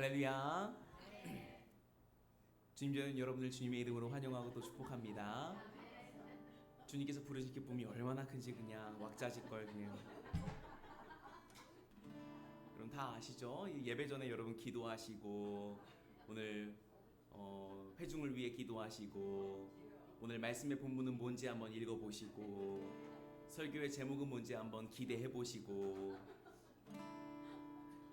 할렐루야. 주님, 저는 여러분들 주님의 이름으로 환영하고 또 축복합니다. 주님께서 부르신 기쁨이 얼마나 큰지 그냥 왁자지껄 그냥. 그럼 다 아시죠? 예배 전에 여러분 기도하시고 오늘 회중을 위해 기도하시고 오늘 말씀의 본문은 뭔지 한번 읽어보시고 설교의 제목은 뭔지 한번 기대해보시고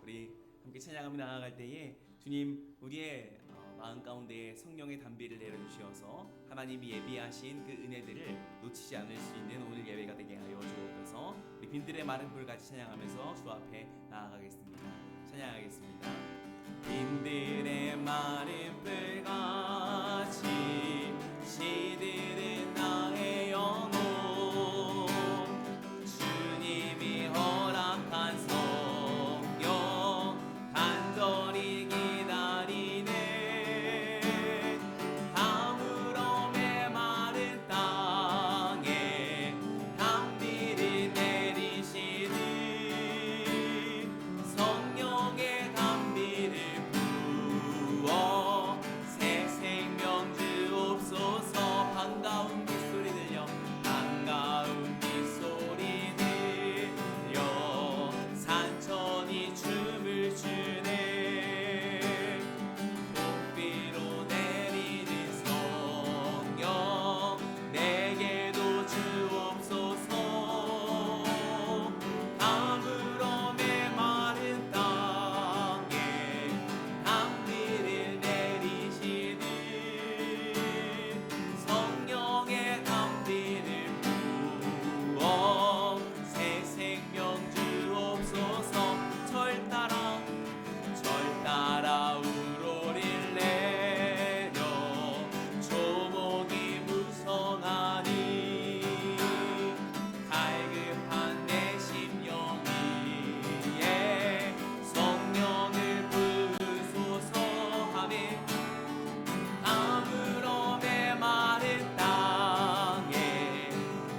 우리 함께 찬양하며 나아갈 때에 주님 우리의 마음 가운데 성령의 담비를 내려주셔서 하나님이 예비하신 그 은혜들을 놓치지 않을 수 있는 오늘 예배가 되게 하여 주옵소서. 우리 빈들의 마른 불같이 찬양하면서 주 앞에 나아가겠습니다. 찬양하겠습니다. 빈들의 마른 불같이 시들은 나의 영혼 주님이 허락한 성령 간절히 기다리네 가물어 메마른 땅에 담비를 내리시니 성령의 담비를 부어 새 생명 주옵소서. 반가운 빗소리 들려 반가운 빗소리 들려 산천이 춤을 추네 복비로 내리는 성령 내게도 주옵소서. 아무로 메마른 땅에 담비를 내리시는 성령의 담비를 부어 새 생명 주옵소서. 절 따라 우로를 내려 조목이 무성하니 갈급한 내 심령 위에 성령을 부으소서. 아멘. 아무로 메마른 땅에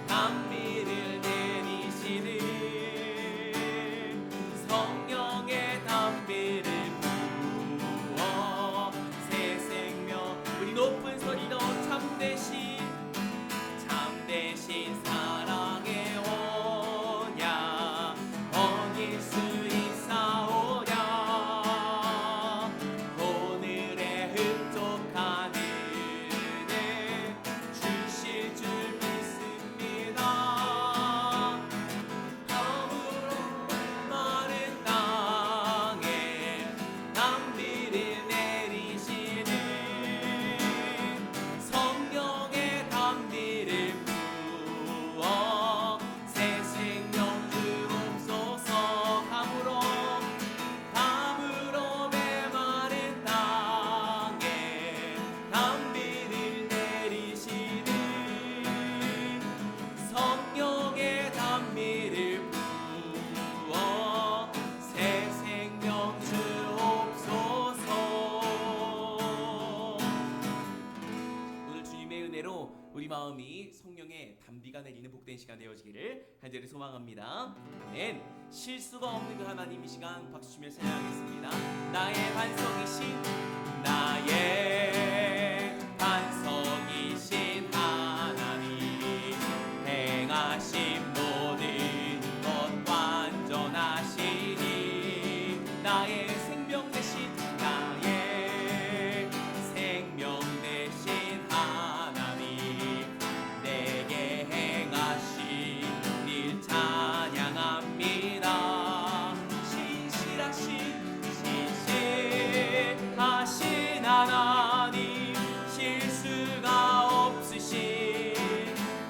담비를 내리시는 성령의 담비를 부어 새 생명. 우리 높은 소리로 참되신 사랑의 오냐 어길 수 있사오냐 오늘의 흡족한 은혜 주실 줄 믿습니다. 아무로 마른 땅에 담비를 내리시는 성령의 담비를 부어 새 생명 주옵소서. 감으로 메마른 땅에 담비를 내리시는 성령의 담비를 부어 새 생명 주옵소서. 오늘 주님의 은혜로 우리 마음이 성령의 담비가 내리는 복된 시간 되어지기를 간절히 소망합니다. 아멘. 실수가 없는 그 하나님 이 시간 박수 치며 찬양하겠습니다. 나의 반석이신 하나님 행하신 모든 것 완전하시니 나의 생명 대신 하나님 내게 행하신 일 찬양합니다. 신실하신 하나님 실수가 없으신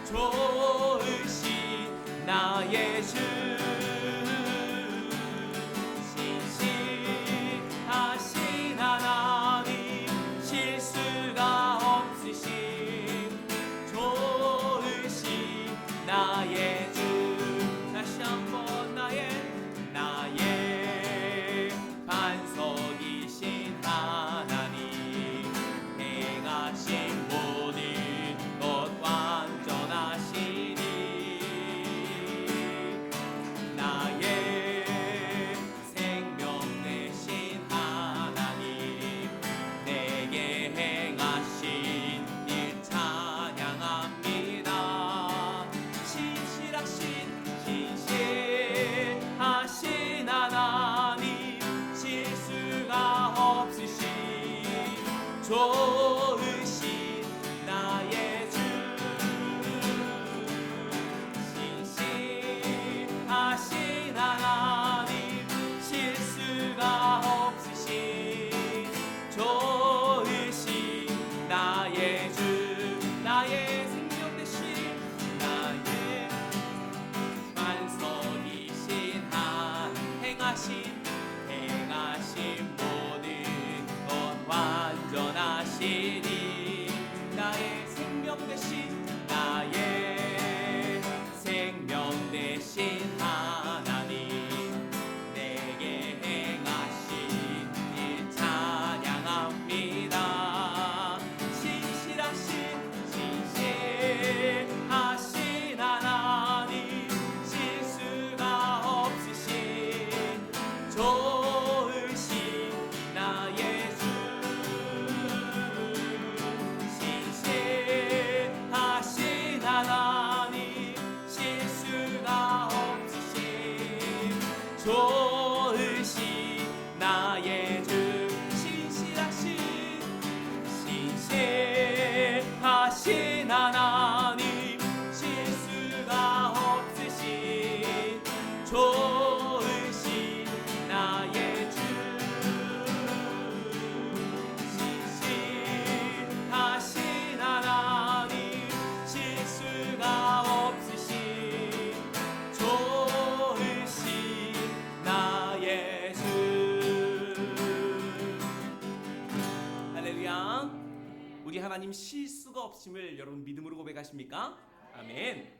좋으신 나의 주 신실하신 좋으신 나의 주 신실하신 하나님 실수가 없으신 좋으신 나의 주 나의 생명 되신 나의 반석이신 행하신 모든 것 완전하시니 나의 생명 되신 나의 생명 되신 하나님 내게 행하신 일 찬양합니다. 신실하신 하나님 실수가 없으신 좋으신 나의 주 신실하신 하나님 실수가 없으신 좋으신 나의 주 신실하신 하나님 실수가 없으신 좋으신 나의 주 신실하신 하나님 실수가 없으신 좋으신 나의 주 할렐루야. 우리 하나님 실수가 없음을 여러분 믿음으로 고백하십니까? 아멘.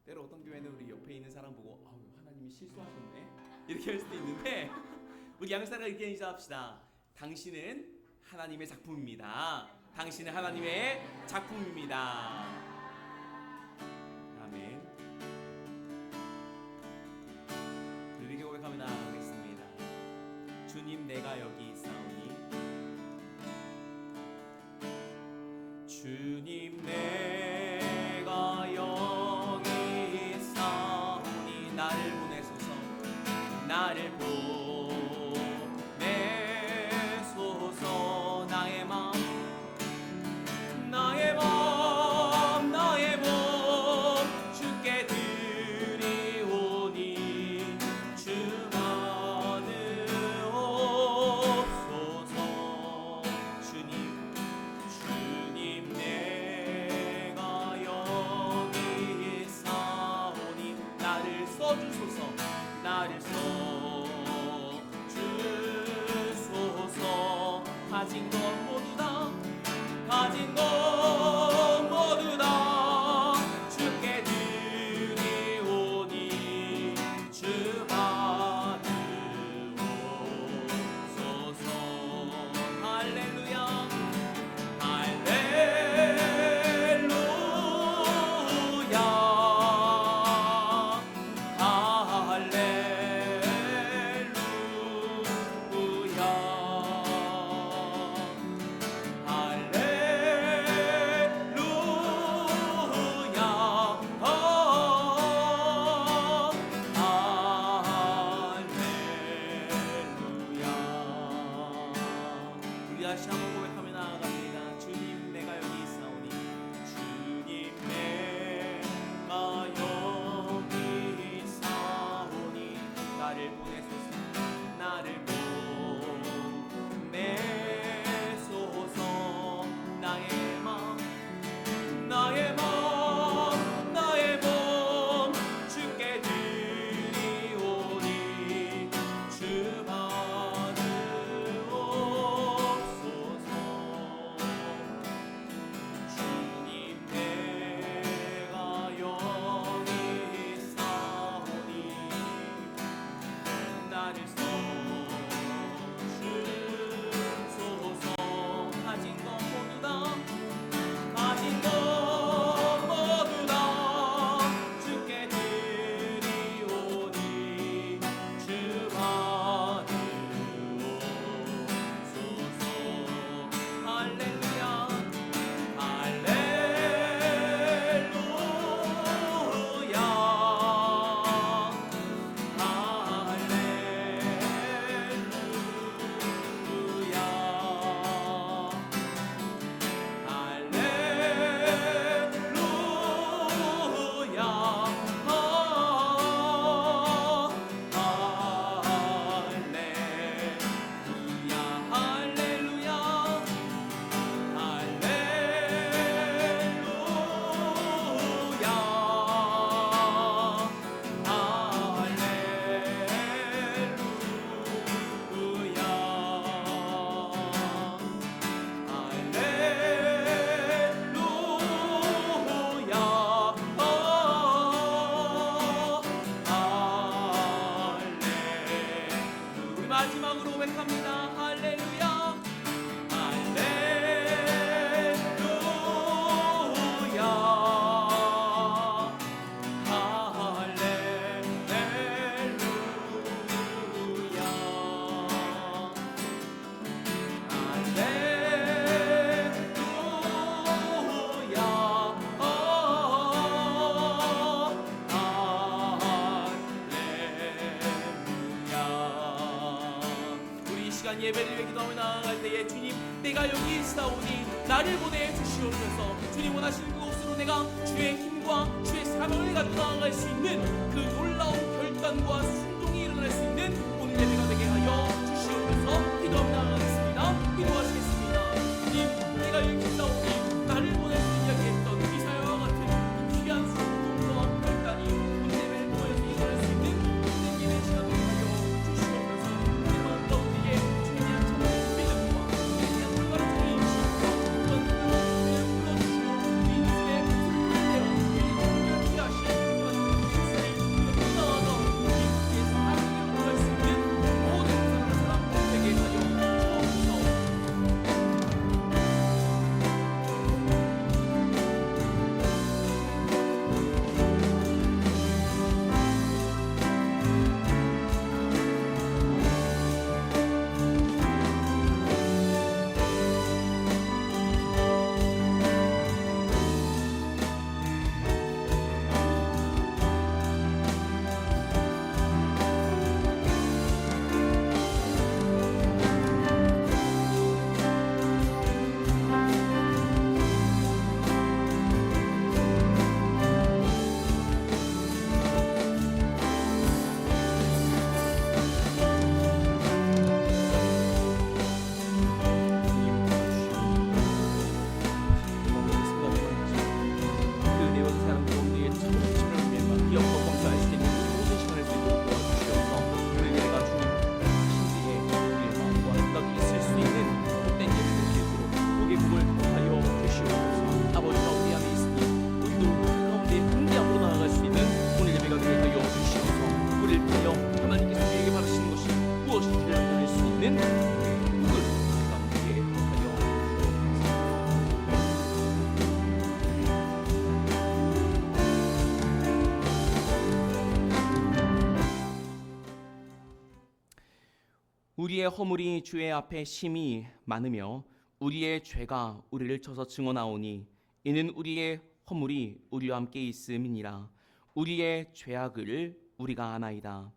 때로 어떤 교회는 우리 옆에 있는 사람 보고 하나님이 실수하셨네 이렇게 할 수도 있는데 우리 양사가 이렇게 인사합시다. 당신은 하나님의 작품입니다. 당신은 하나님의 작품입니다. 아멘. 이렇게 고백하며 나아가겠습니다. 주님 내가 여기 있사오니 주님 내가 여기 있사오니 나를 보내소서 나를 보내소서 나의 마음 주께 드리오니 주만을 없소서 주님 내가 여기 있사오니 나를 써주소서 나를 써주소서 가진 것 모두 다 주께 드리오니 주만 주옵소서 할렐루야 다시 한번 고백하며 나아갑니다. 주님 내가 여기 있사오니 주님 내가 여기 있사오니 나를 보내소서 나를 보내소서 나의 마음 주께 드리오니 주만 마지막으로 고백합니다. 할렐루야 예배를 기도하며 나아갈 때에 주님 내가 여기 있사오니 나를 보내주시옵소서. 주님 원하시는 그곳으로 내가 주의 힘과 주의 사명을 가지고 나아갈 수 있는 그 놀라운 결단과 순종이 일어날 수 있는 오늘 예배가 되게 하여 주시옵소서. 기도하며 나아가겠습니다. 기도하시겠습니다. 주님 내가 여기 있사오니 나를 보내주시는 이야기했던 이사야와 같은 그 귀한 순종과 결단이 오늘 예배를 통해서 일어날 수 있는 오늘 예배 시간 되게 하여 주시옵소서. 우리 마음 가운데에 우리의 허물이 주의 앞에 심히 많으며 우리의 죄가 우리를 쳐서 증언하오니 이는 우리의 허물이 우리와 함께 있음이니라. 우리의 죄악을 우리가 아나이다.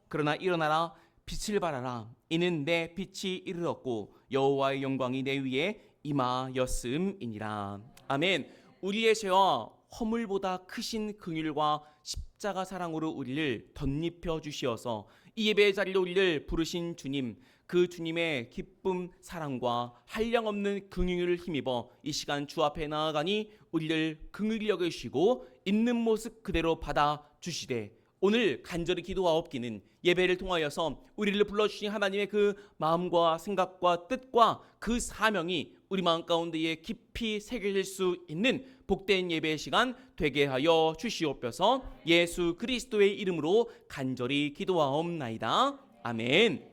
그러나 일어나라 빛을 발하라. 이는 내 빛이 이르렀고 여호와의 영광이 내 위에 임하였음이니라. 아멘. 우리의 죄와 허물보다 크신 긍휼과 십자가 사랑으로 우리를 덧입혀 주시어서 이 예배의 자리로 우리를 부르신 주님, 그 주님의 기쁨, 사랑과 한량없는 긍휼을 힘입어 이 시간 주 앞에 나아가니 우리를 긍휼히 여기시고 있는 모습 그대로 받아주시되 오늘 간절히 기도하옵기는 예배를 통하여서 우리를 불러주신 하나님의 그 마음과 생각과 뜻과 그 사명이 우리 마음 가운데에 깊이 새길 수 있는 복된 예배의 시간 되게 하여 주시옵소서. 예수 그리스도의 이름으로 간절히 기도하옵나이다. 아멘.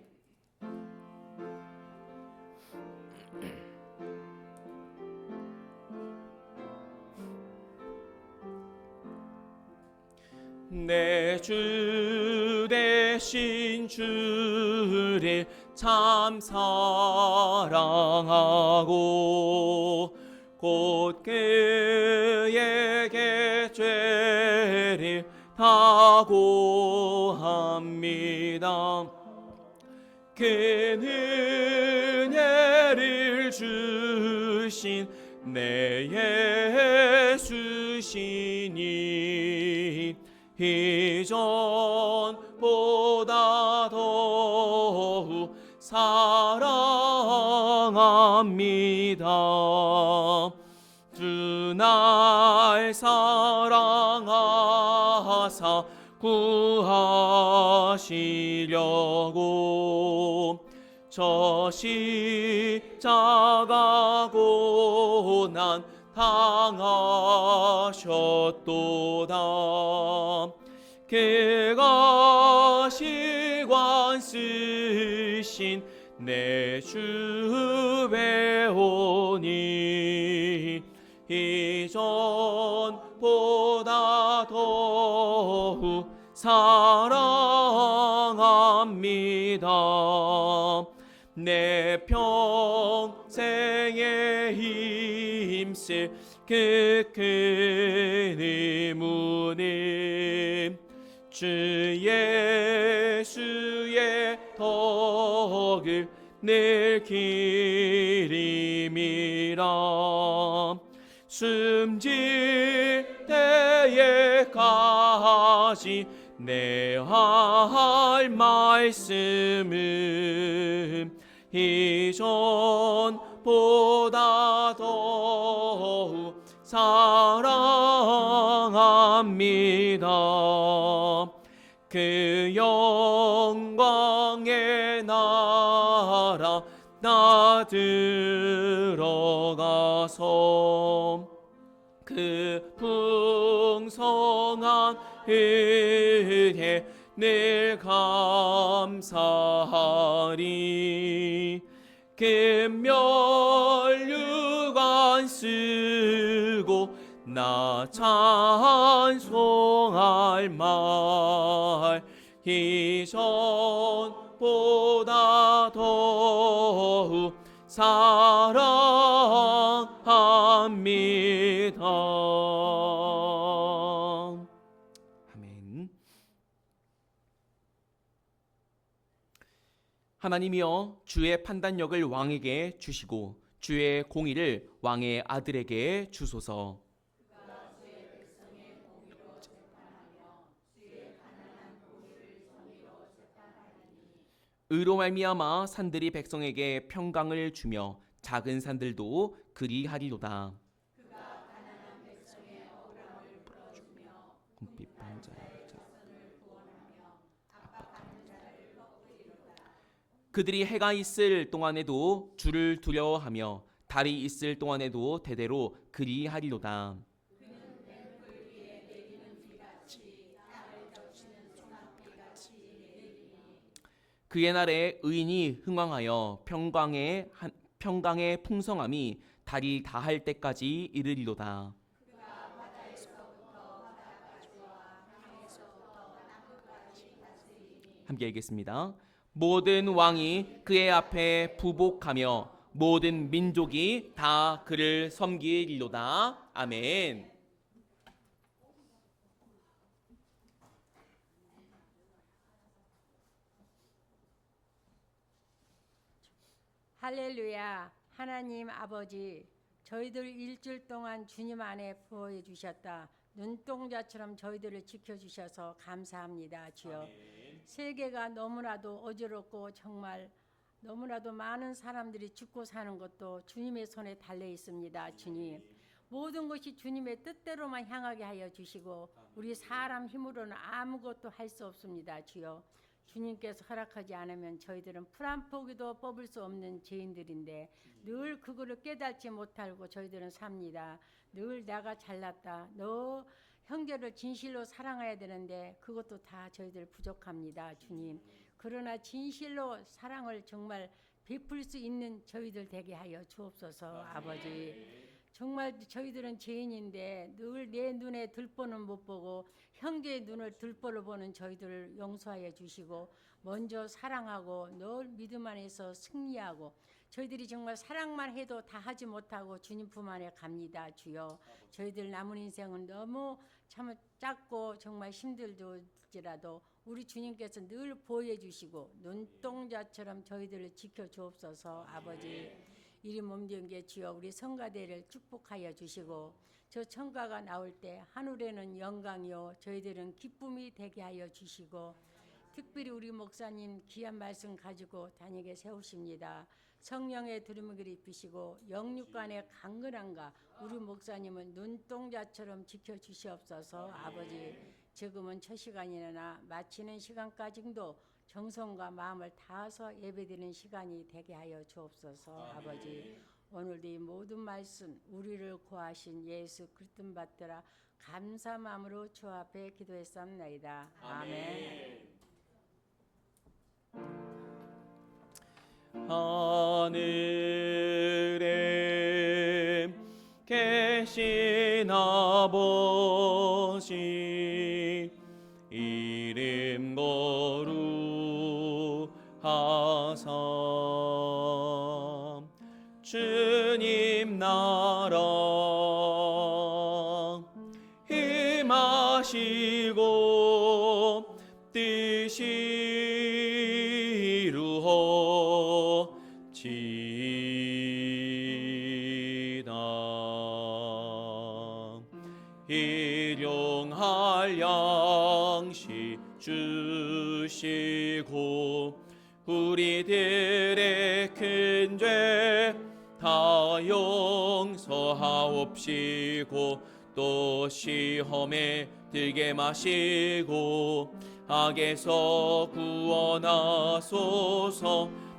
내 주 대신 주를 참 사랑하고 곧 그에게 죄를 다고합니다. 그 은혜를 주신 내 예수시니 이전보다 더욱 사랑합니다. 주 날 사랑하사 구하시려고 저 십자가 고난 당하셨도다. 그가 시관 쓰 있으신 내 주 배우니 이전보다 더욱 사랑합니다. 내 평생에 힘쓸 그 큰 의무는 주 예수의 덕을 늘 기림이라. 숨질 때에까지 내 할 말씀은 이전보다 더욱 사랑합니다. 그 영광의 나라 나 들어가서 그 풍성한 은혜 늘 감사하리. 금멸류관 쓰고 나 찬송할 말 이전보다 더욱 사랑합니다. 아멘. 하나님이여 주의 판단력을 왕에게 주시고 주의 공의를 왕의 아들에게 주소서. 의로 말미암아 산들이 백성에게 평강을 주며 작은 산들도 그리하리로다. 그가 가난한 백성의 억울함을 풀어주며 궁핍한 자의 자손을 구원하며 압박하는 자를 꺾으리로다. 그들이 해가 있을 동안에도 주를 두려워하며 달이 있을 동안에도 대대로 그리하리로다. 그의 날에 의인이 흥왕하여 평강의 풍성함이 달이 다할 때까지 이르리로다. 함께 읽겠습니다. 모든 왕이 그의 앞에 부복하며 모든 민족이 다 그를 섬기리로다. 아멘. 할렐루야. 하나님 아버지, 저희들 일주일 동안 주님 안에 부어해 주셨다. 눈동자처럼 저희들을 지켜주셔서 감사합니다. 주여. 아멘. 세계가 너무나도 어지럽고 정말 너무나도 많은 사람들이 죽고 사는 것도 주님의 손에 달려 있습니다. 주님. 모든 것이 주님의 뜻대로만 향하게 하여 주시고 우리 사람 힘으로는 아무것도 할 수 없습니다. 주여. 주님께서 허락하지 않으면 저희들은 풀 한 포기도 뽑을 수 없는 죄인들인데 늘 그거를 깨닫지 못하고 저희들은 삽니다. 늘 내가 잘났다. 너 형제를 진실로 사랑해야 되는데 그것도 다 저희들 부족합니다. 주님. 그러나 진실로 사랑을 정말 베풀 수 있는 저희들 되게 하여 주옵소서. 아버지. 정말 저희들은 죄인인데 늘 내 눈에 들보는 못 보고 형제의 눈을 들보로 보는 저희들을 용서하여 주시고 먼저 사랑하고 늘 믿음 안에서 승리하고 저희들이 정말 사랑만 해도 다 하지 못하고 주님 품 안에 갑니다. 주여. 저희들 남은 인생은 너무 참 짧고 정말 힘들지라도 우리 주님께서 늘 보호해 주시고 눈동자처럼 저희들을 지켜주옵소서. 아버지. 이리 몸된 게 주여 우리 성가대를 축복하여 주시고 저 청가가 나올 때 하늘에는 영광이요 저희들은 기쁨이 되게 하여 주시고 특별히 우리 목사님 귀한 말씀 가지고 다니게 세우십니다. 성령의 두루미를 입히시고 영육간의 강건함과 우리 목사님은 눈동자처럼 지켜주시옵소서. 아버지. 지금은 첫 시간이나 마치는 시간까지도 정성과 마음을 다해서 예배드리는 시간이 되게 하여 주옵소서. 아버지. 오늘도 이 모든 말씀 우리를 구하신 예수 그리스도 받들어 감사 마음으로 주 앞에 기도했사옵나이다. 아멘. 하늘에 계신 아버지 이름 거룩하사 주님 나라 임하시고 뜻이 이루어지이다. 일용할 양식 주시고 우리들의 큰 죄 다 용서하옵시고 또 시험에 들게 마시고 악에서 구원하소서.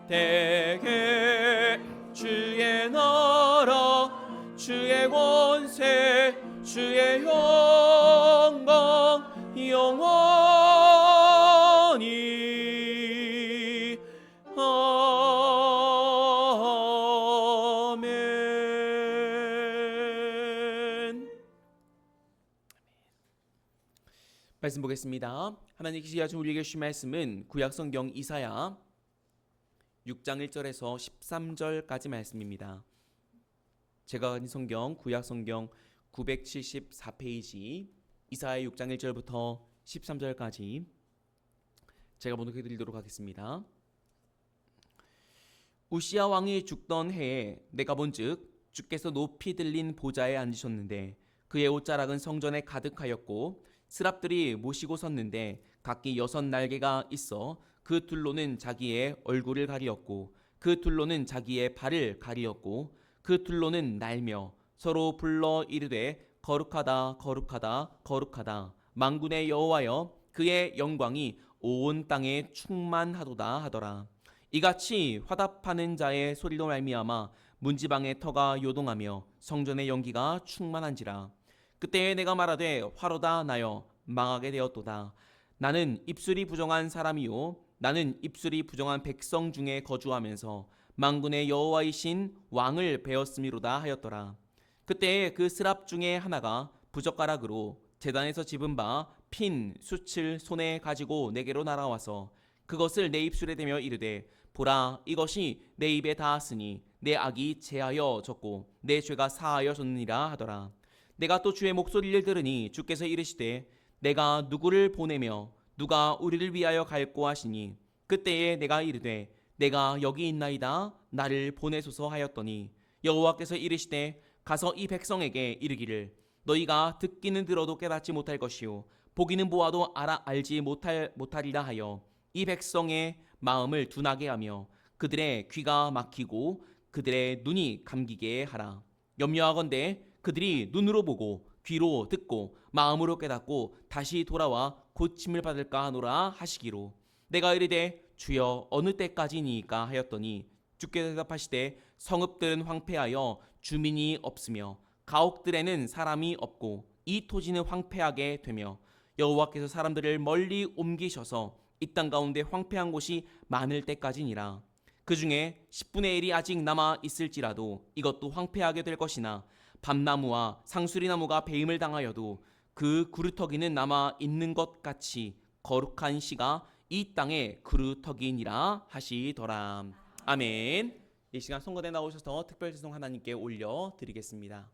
대개 주의 나라 주의 권세 주의 영광 영원히 아멘. 말씀 보겠습니다. 하나님께서 아주 우리에게 주신 말씀은 구약성경 이사야 6장 1절에서 13절까지 말씀입니다. 제가 가진 성경 구약성경 974페이지 이사야 6장 1절부터 13절까지 제가 번역해 드리도록 하겠습니다. 우시야 왕이 죽던 해에 내가 본즉 주께서 높이 들린 보좌에 앉으셨는데 그의 옷자락은 성전에 가득하였고 스랍들이 모시고 섰는데 각기 6날개가 있어 그 둘로는 자기의 얼굴을 가리었고 그 둘로는 자기의 발을 가리었고 그 둘로는 날며 서로 불러 이르되 거룩하다 거룩하다 거룩하다 만군의 여호와여 그의 영광이 온 땅에 충만하도다 하더라. 이같이 화답하는 자의 소리로 말미암아 문지방의 터가 요동하며 성전의 연기가 충만한지라. 그때에 내가 말하되 화로다 나여 망하게 되었도다. 나는 입술이 부정한 사람이요 나는 입술이 부정한 백성 중에 거주하면서 만군의 여호와이신 왕을 배웠음이로다 하였더라. 그때에 그 스랍 중에 하나가 부젓가락으로 제단에서 집은 바 핀 숯을 손에 가지고 내게로 날아와서 그것을 내 입술에 대며 이르되 보라 이것이 내 입에 닿았으니 내 악이 제하여 졌고 내 죄가 사하여 졌느니라 하더라. 내가 또 주의 목소리를 들으니 주께서 이르시되 내가 누구를 보내며 누가 우리를 위하여 갈고 하시니 그때에 내가 이르되 내가 여기 있나이다 나를 보내소서 하였더니 여호와께서 이르시되 가서 이 백성에게 이르기를 너희가 듣기는 들어도 깨닫지 못할 것이요 보기는 보아도 알지 못하리라 하여 이 백성의 마음을 둔하게 하며 그들의 귀가 막히고 그들의 눈이 감기게 하라. 염려하건대 그들이 눈으로 보고 귀로 듣고 마음으로 깨닫고 다시 돌아와 고침을 받을까 하노라 하시기로. 내가 이르되 주여 어느 때까지니까 하였더니 주께서 대답하시되 성읍들은 황폐하여 주민이 없으며 가옥들에는 사람이 없고 이 토지는 황폐하게 되며 여호와께서 사람들을 멀리 옮기셔서 이 땅 가운데 황폐한 곳이 많을 때까지니라. 그 중에 10분의 1이 아직 남아 있을지라도 이것도 황폐하게 될 것이나 밤나무와 상수리나무가 배임을 당하여도 그 그루터기는 남아 있는 것 같이 거룩한 씨가 이 땅의 그루터기니라 하시더라. 아멘. 이 시간 성거대 나오셔서 특별 찬송 하나님께 올려 드리겠습니다.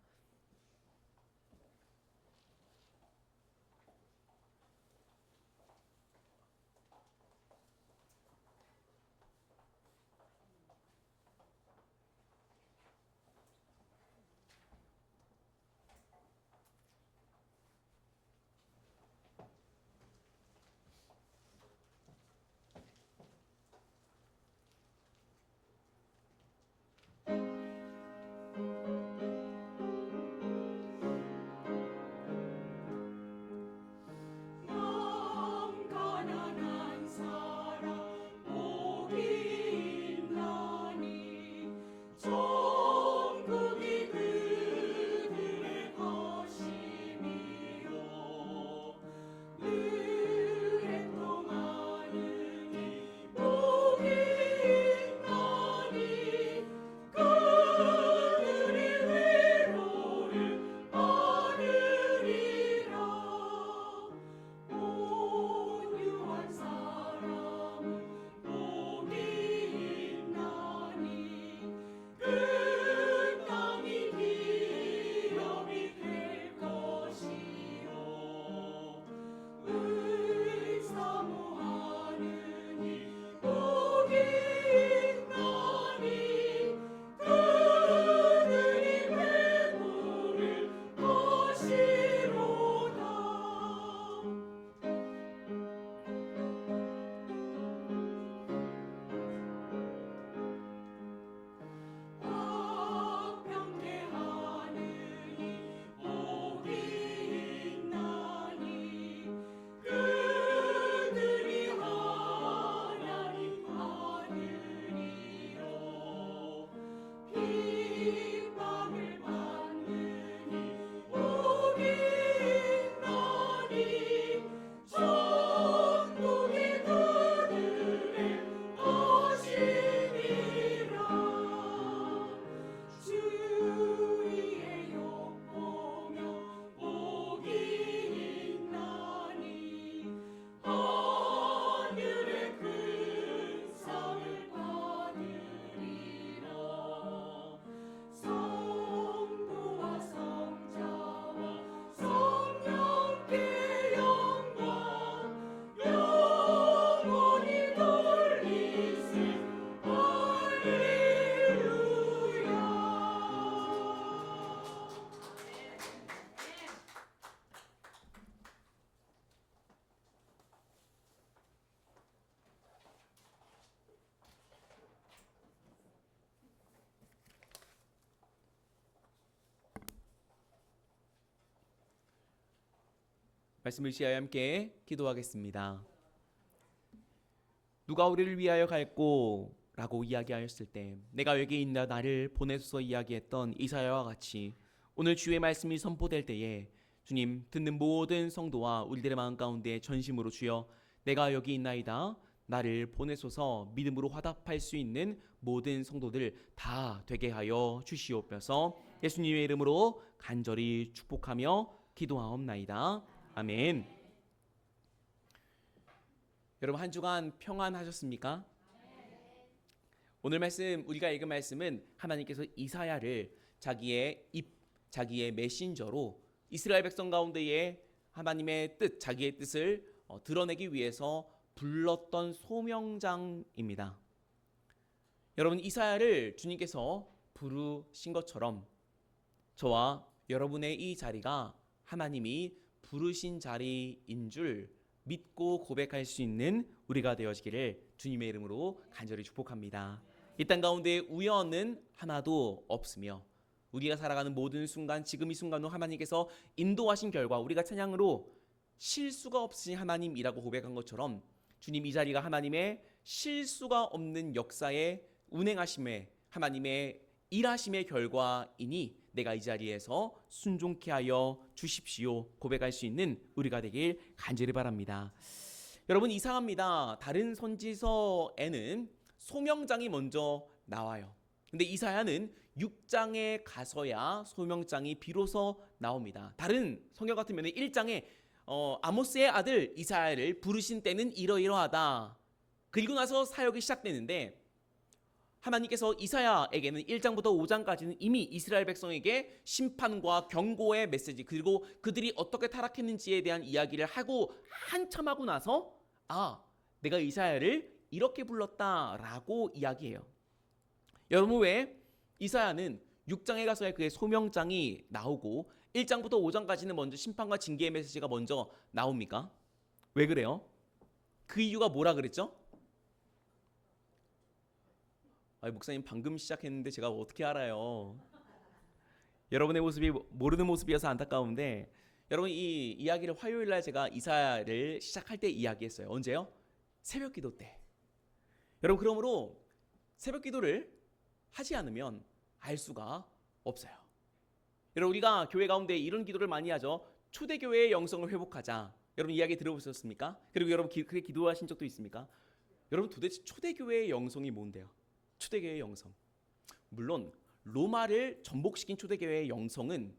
말씀을 시하여 함께 기도하겠습니다. 누가 우리를 위하여 갈꼬? 라고 이야기하였을 때 내가 여기 있나 나를 보내소서 이야기했던 이사야와 같이 오늘 주의 말씀이 선포될 때에 주님 듣는 모든 성도와 우리들의 마음 가운데 전심으로 주여 내가 여기 있나이다 나를 보내소서 믿음으로 화답할 수 있는 모든 성도들 다 되게 하여 주시옵소서. 예수님의 이름으로 간절히 축복하며 기도하옵나이다. 아멘. 여러분 한 주간 평안하셨습니까? 오늘 말씀 우리가 읽은 말씀은 하나님께서 이사야를 자기의 메신저로 이스라엘 백성 가운데에 하나님의 뜻, 자기의 뜻을 드러내기 위해서 불렀던 소명장입니다. 여러분 이사야를 주님께서 부르신 것처럼 저와 여러분의 이 자리가 하나님이 부르신 자리인 줄 믿고 고백할 수 있는 우리가 되어지기를 주님의 이름으로 간절히 축복합니다. 이 땅 가운데 우연은 하나도 없으며 우리가 살아가는 모든 순간 지금 이 순간도 하나님께서 인도하신 결과 우리가 찬양으로 실수가 없으신 하나님이라고 고백한 것처럼 주님 이 자리가 하나님의 실수가 없는 역사의 운행하심에 하나님의 일하심의 결과이니 내가 이 자리에서 순종케 하여 주십시오 고백할 수 있는 우리가 되길 간절히 바랍니다. 여러분 이상합니다. 다른 선지서에는 소명장이 먼저 나와요. 근데 이사야는 6장에 가서야 소명장이 비로소 나옵니다. 다른 성경 같으면 1장에 아모스의 아들 이사야를 부르신 때는 이러이러하다. 그리고 나서 사역이 시작되는데 하나님께서 이사야에게는 1장부터 5장까지는 이미 이스라엘 백성에게 심판과 경고의 메시지 그리고 그들이 어떻게 타락했는지에 대한 이야기를 하고 한참 하고 나서 내가 이사야를 이렇게 불렀다라고 이야기해요. 여러분 왜 이사야는 6장에 가서야 그의 소명장이 나오고 1장부터 5장까지는 먼저 심판과 징계의 메시지가 먼저 나옵니까? 왜 그래요? 그 이유가 뭐라 그랬죠? 목사님 방금 시작했는데 제가 어떻게 알아요? 여러분의 모습이 모르는 모습이어서 안타까운데 여러분 이 이야기를 화요일날 제가 이사야를 시작할 때 이야기했어요. 언제요? 새벽기도 때. 여러분 그러므로 새벽기도를 하지 않으면 알 수가 없어요. 여러분 우리가 교회 가운데 이런 기도를 많이 하죠. 초대교회의 영성을 회복하자. 여러분 이야기 들어보셨습니까? 그리고 여러분 그렇게 기도하신 적도 있습니까? 여러분 도대체 초대교회의 영성이 뭔데요? 초대교회의 영성. 물론 로마를 전복시킨 초대교회의 영성은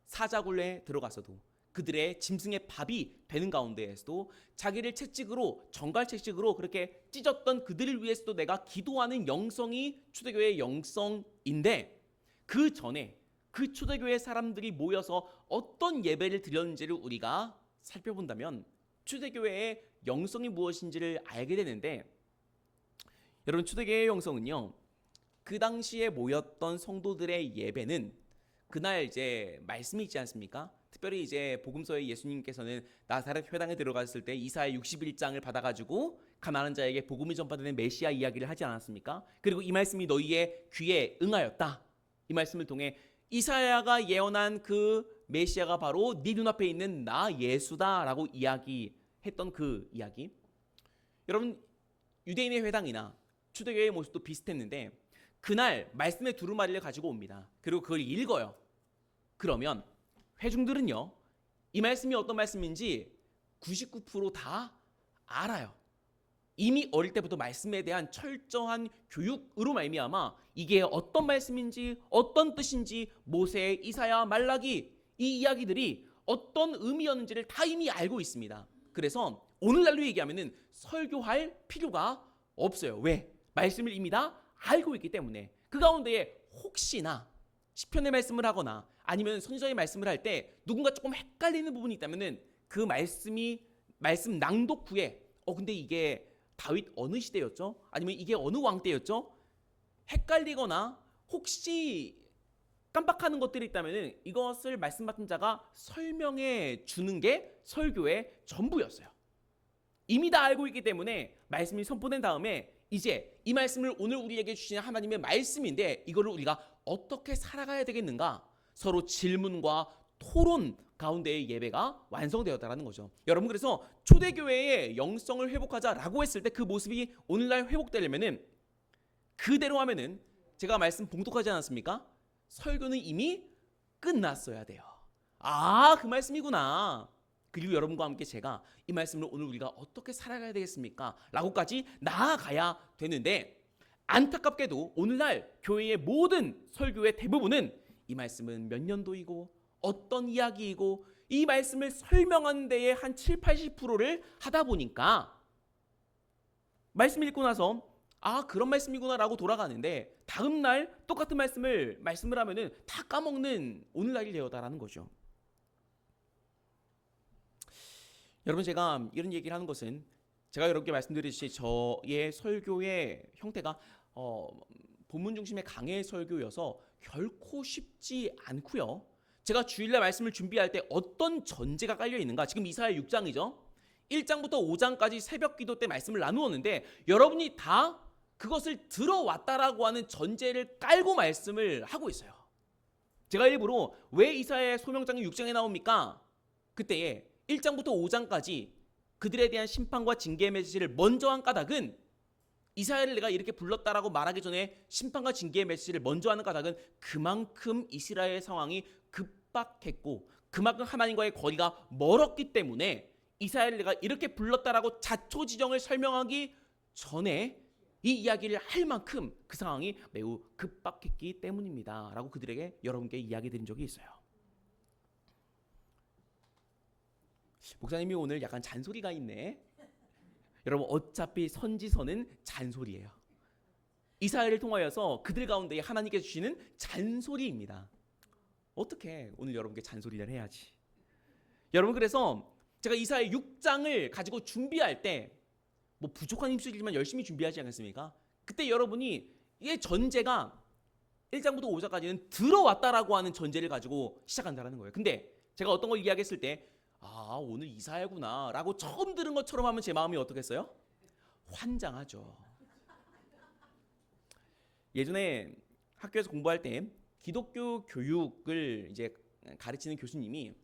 사자굴레에 들어가서도 그들의 짐승의 밥이 되는 가운데에서도 자기를 채찍으로 정갈 채찍으로 그렇게 찢었던 그들을 위해서도 내가 기도하는 영성이 초대교회의 영성인데 그 전에 그 초대교회 사람들이 모여서 어떤 예배를 드렸는지를 우리가 살펴본다면 초대교회의 영성이 무엇인지를 알게 되는데 여러분 초대교회의 영성은요 그 당시에 모였던 성도들의 예배는 그날 이제 말씀이 있지 않습니까? 특별히 이제 복음서에 예수님께서는 나사렛 회당에 들어갔을 때 이사야 61장을 받아가지고 가난한 자에게 복음을 전파되는 메시아 이야기를 하지 않았습니까? 그리고 이 말씀이 너희의 귀에 응하였다. 이 말씀을 통해 이사야가 예언한 그 메시아가 바로 네 눈앞에 있는 나 예수다라고 이야기했던 그 이야기. 여러분 유대인의 회당이나 초대교회의 모습도 비슷했는데 그날 말씀의 두루마리를 가지고 옵니다. 그리고 그걸 읽어요. 그러면 회중들은요 이 말씀이 어떤 말씀인지 99% 다 알아요. 이미 어릴 때부터 말씀에 대한 철저한 교육으로 말미암아 이게 어떤 말씀인지 어떤 뜻인지 모세, 이사야, 말라기 이 이야기들이 어떤 의미였는지를 다 이미 알고 있습니다. 그래서 오늘날로 얘기하면은 설교할 필요가 없어요. 왜? 말씀을 이미 다 알고 있기 때문에. 그 가운데에 혹시나 시편의 말씀을 하거나 아니면 선지자의 말씀을 할 때 누군가 조금 헷갈리는 부분이 있다면은 그 말씀 낭독 후에 근데 이게 다윗 어느 시대였죠? 아니면 이게 어느 왕 때였죠? 헷갈리거나 혹시 깜빡하는 것들이 있다면은 이것을 말씀 맡은 자가 설명해 주는 게 설교의 전부였어요. 이미 다 알고 있기 때문에 말씀이 선포된 다음에 이제 이 말씀을 오늘 우리에게 주신 하나님의 말씀인데 이거를 우리가 어떻게 살아가야 되겠는가? 서로 질문과 토론 가운데의 예배가 완성되었다라는 거죠. 여러분, 그래서 초대교회의 영성을 회복하자라고 했을 때 그 모습이 오늘날 회복되려면은 그대로 하면은 제가 말씀 봉독하지 않았습니까? 설교는 이미 끝났어야 돼요. 아, 그 말씀이구나. 그리고 여러분과 함께 제가 이 말씀을 오늘 우리가 어떻게 살아가야 되겠습니까? 라고까지 나아가야 되는데, 안타깝게도 오늘날 교회의 모든 설교의 대부분은 이 말씀은 몇 년도이고 어떤 이야기이고 이 말씀을 설명하는 데에 한 70-80%를 하다 보니까 말씀 읽고 나서 아, 그런 말씀이구나 라고 돌아가는데 다음날 똑같은 말씀을 하면은 다 까먹는 오늘날이 되었다라는 거죠. 여러분, 제가 이런 얘기를 하는 것은 제가 여러분께 말씀드렸듯이 저의 설교의 형태가 본문 중심의 강해 설교여서 결코 쉽지 않고요. 제가 주일날 말씀을 준비할 때 어떤 전제가 깔려 있는가, 지금 이사야 6장이죠. 1장부터 5장까지 새벽 기도 때 말씀을 나누었는데 여러분이 다 그것을 들어왔다라고 하는 전제를 깔고 말씀을 하고 있어요. 제가 일부러 왜 이사야의 소명장이 6장에 나옵니까? 그때에 1장부터 5장까지 그들에 대한 심판과 징계의 메시지를 먼저 한 까닭은, 이사야를 내가 이렇게 불렀다라고 말하기 전에 심판과 징계의 메시지를 먼저 하는 까닭은 그만큼 이스라엘의 상황이 급박했고 그만큼 하나님과의 거리가 멀었기 때문에 이사야를 내가 이렇게 불렀다라고 자초지정을 설명하기 전에 이 이야기를 할 만큼 그 상황이 매우 급박했기 때문입니다 라고 그들에게 여러분께 이야기 드린 적이 있어요. 목사님이 오늘 약간 잔소리가 있네. 여러분, 어차피 선지서는 잔소리예요. 이사야를 통하여서 그들 가운데 하나님께서 주시는 잔소리입니다. 어떻게 오늘 여러분께 잔소리를 해야지. 여러분, 그래서 제가 이사야 6장을 가지고 준비할 때 뭐 부족한 힘쓰지만 열심히 준비하지 않겠습니까? 그때 여러분이 이게 전제가 1장부터 5장까지는 들어왔다라고 하는 전제를 가지고 시작한다는 거예요. 근데 제가 어떤 걸 이야기했을 때 아, 오늘 이사야구나 라고 처음 들은 것처럼 하면 제 마음이 어떻겠어요? 환장하죠. 예전에 학교에서 공부할 때 기독교 교육을 이제 가르치는 교수님이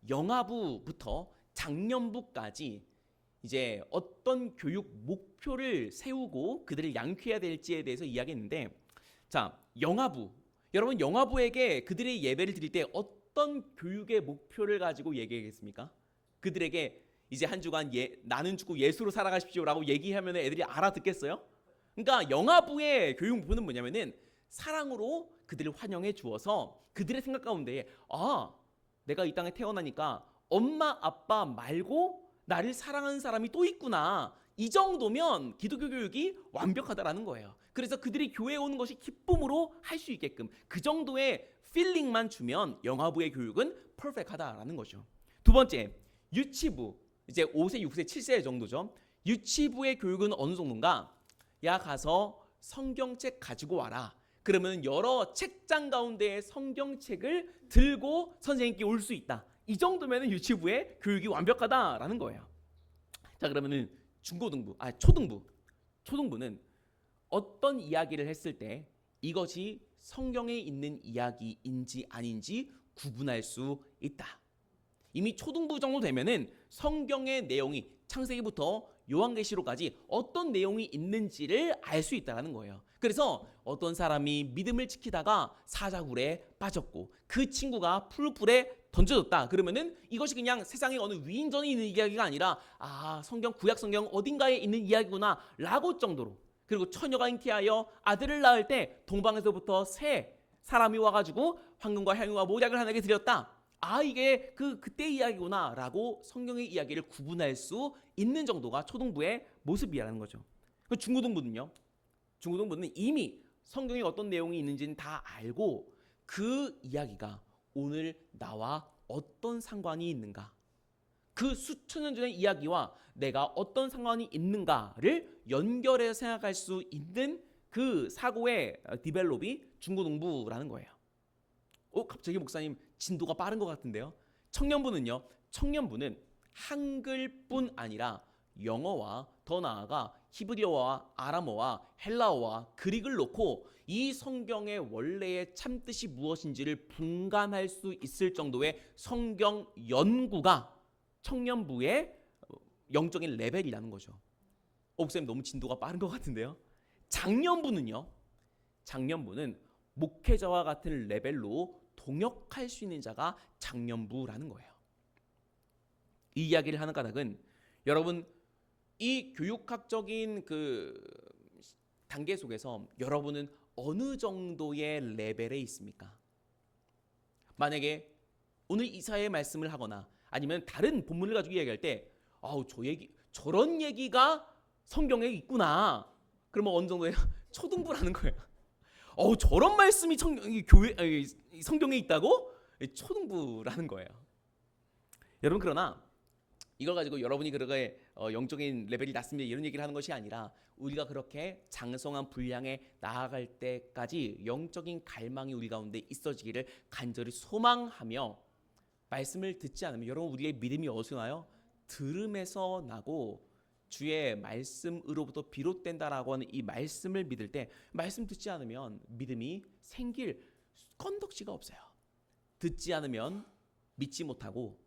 영아부부터 장년부까지 이제 어떤 교육 목표를 세우고 그들을 양육해야 될지에 대해서 이야기했는데, 자, 영아부, 여러분 영아부에게 그들의 예배를 드릴 때 어떤 교육의 목표를 가지고 얘기하겠습니까? 그들에게 이제 한 주간 나는 죽고 예수로 살아가십시오라고 얘기하면 애들이 알아듣겠어요? 그러니까 영아부의 교육 목표는 뭐냐면은 사랑으로 그들을 환영해 주어서 그들의 생각 가운데 아, 내가 이 땅에 태어나니까 엄마 아빠 말고 나를 사랑하는 사람이 또 있구나, 이 정도면 기독교 교육이 완벽하다라는 거예요. 그래서 그들이 교회에 오는 것이 기쁨으로 할 수 있게끔 그 정도의 필링만 주면 영아부의 교육은 퍼펙트하다라는 거죠. 두 번째, 유치부, 이제 5세, 6세, 7세 정도죠. 유치부의 교육은 어느 정도인가? 야, 가서 성경책 가지고 와라. 그러면 여러 책장 가운데에 성경책을 들고 선생님께 올 수 있다. 이 정도면 유치부의 교육이 완벽하다라는 거예요. 자, 그러면은 초등부는 어떤 이야기를 했을 때 이것이 성경에 있는 이야기인지 아닌지 구분할 수 있다. 이미 초등부 정도 되면은 성경의 내용이 창세기부터 요한계시록까지 어떤 내용이 있는지를 알 수 있다는 거예요. 그래서 어떤 사람이 믿음을 지키다가 사자굴에 빠졌고 그 친구가 풀풀에 던져졌다. 그러면은 이것이 그냥 세상에 어느 위인전에 있는 이야기가 아니라 아, 성경, 구약 성경 어딘가에 있는 이야기구나 라고 정도로. 그리고 처녀가 잉태하여 아들을 낳을 때 동방에서부터 새 사람이 와가지고 황금과 향유와 모략을 하나님께 드렸다. 아, 이게 그때 이야기구나 라고 성경의 이야기를 구분할 수 있는 정도가 초등부의 모습이라는 거죠. 중고등부는요? 중고등부는 이미 성경에 어떤 내용이 있는지는 다 알고 그 이야기가 오늘 나와 어떤 상관이 있는가, 그 수천 년 전의 이야기와 내가 어떤 상관이 있는가를 연결해서 생각할 수 있는 그 사고의 디벨롭이 중고등부라는 거예요. 갑자기 목사님 진도가 빠른 것 같은데요. 청년부는 한글뿐 아니라 영어와 더 나아가 히브리어와 아람어와 헬라어와 그릭을 놓고 이 성경의 원래의 참뜻이 무엇인지를 분간할 수 있을 정도의 성경 연구가 청년부의 영적인 레벨이라는 거죠. 목사님 너무 진도가 빠른 것 같은데요. 장년부는요. 장년부는 목회자와 같은 레벨로 동역할 수 있는 자가 장년부라는 거예요. 이 이야기를 하는 까닭은 여러분 이 교육학적인 그 단계 속에서 여러분은 어느 정도의 레벨에 있습니까? 만약에 오늘 이사의 말씀을 하거나 아니면 다른 본문을 가지고 이야기할 때 저런 얘기가 성경에 있구나. 그러면 어느 정도예요? 초등부라는 거예요. 저런 말씀이 성경에 있다고? 초등부라는 거예요. 여러분 그러나 이걸 가지고 여러분이 그렇게 영적인 레벨이 낮습니다 이런 얘기를 하는 것이 아니라 우리가 그렇게 장성한 분량에 나아갈 때까지 영적인 갈망이 우리 가운데 있어지기를 간절히 소망하며 말씀을 듣지 않으면 여러분 우리의 믿음이 어디서 나요? 들음에서 나고 주의 말씀으로부터 비롯된다라고 하는 이 말씀을 믿을 때 말씀 듣지 않으면 믿음이 생길 건덕지가 없어요. 듣지 않으면 믿지 못하고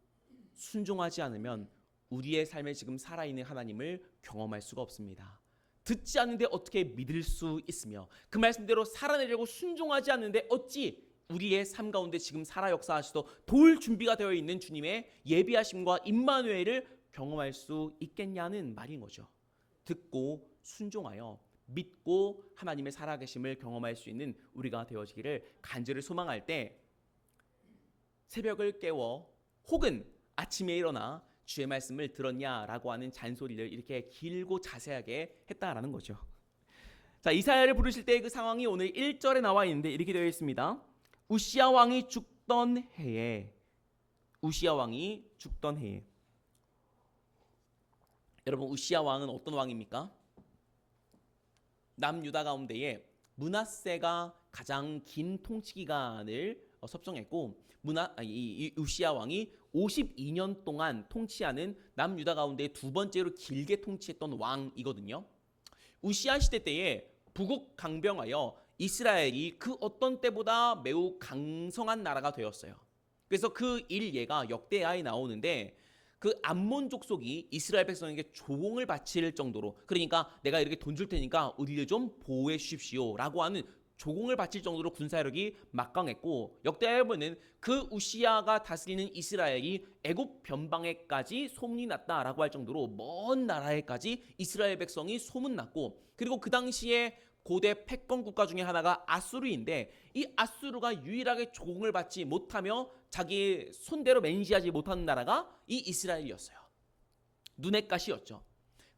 순종하지 않으면 우리의 삶에 지금 살아있는 하나님을 경험할 수가 없습니다. 듣지 않는데 어떻게 믿을 수 있으며 그 말씀대로 살아내려고 순종하지 않는데 어찌 우리의 삶 가운데 지금 살아 역사하시도 도울 준비가 되어 있는 주님의 예비하심과 임마누엘을 경험할 수 있겠냐는 말인 거죠. 듣고 순종하여 믿고 하나님의 살아계심을 경험할 수 있는 우리가 되어지기를 간절히 소망할 때 새벽을 깨워 혹은 아침에 일어나 주의 말씀을 들었냐라고 하는 잔소리를 이렇게 길고 자세하게 했다라는 거죠. 자, 이사야를 부르실 때 그 상황이 오늘 1절에 나와 있는데 이렇게 되어 있습니다. 우시야 왕이 죽던 해에 여러분 우시야 왕은 어떤 왕입니까? 남유다 가운데에 므낫세가 가장 긴 통치 기간을 섭정했고 이 우시야 왕이 52년 동안 통치하는 남유다 가운데 두 번째로 길게 통치했던 왕이거든요. 우시야 시대 때에 부국 강병하여 이스라엘이 그 어떤 때보다 매우 강성한 나라가 되었어요. 그래서 그 일예가 역대하에 나오는데 그 암몬 족속이 이스라엘 백성에게 조공을 바칠 정도로 그러니까 내가 이렇게 돈 줄 테니까 우리를 좀 보호해 주십시오 라고 하는 조공을 바칠 정도로 군사력이 막강했고 역대하에 보면 그 우시야가 다스리는 이스라엘이 애굽 변방에까지 소문이 났다라고 할 정도로 먼 나라에까지 이스라엘 백성이 소문났고 그리고 그 당시에 고대 패권 국가 중에 하나가 아수르인데 이 아수르가 유일하게 조공을 받지 못하며 자기 손대로 맨시하지 못하는 나라가 이 이스라엘이었어요. 눈의 가시였죠.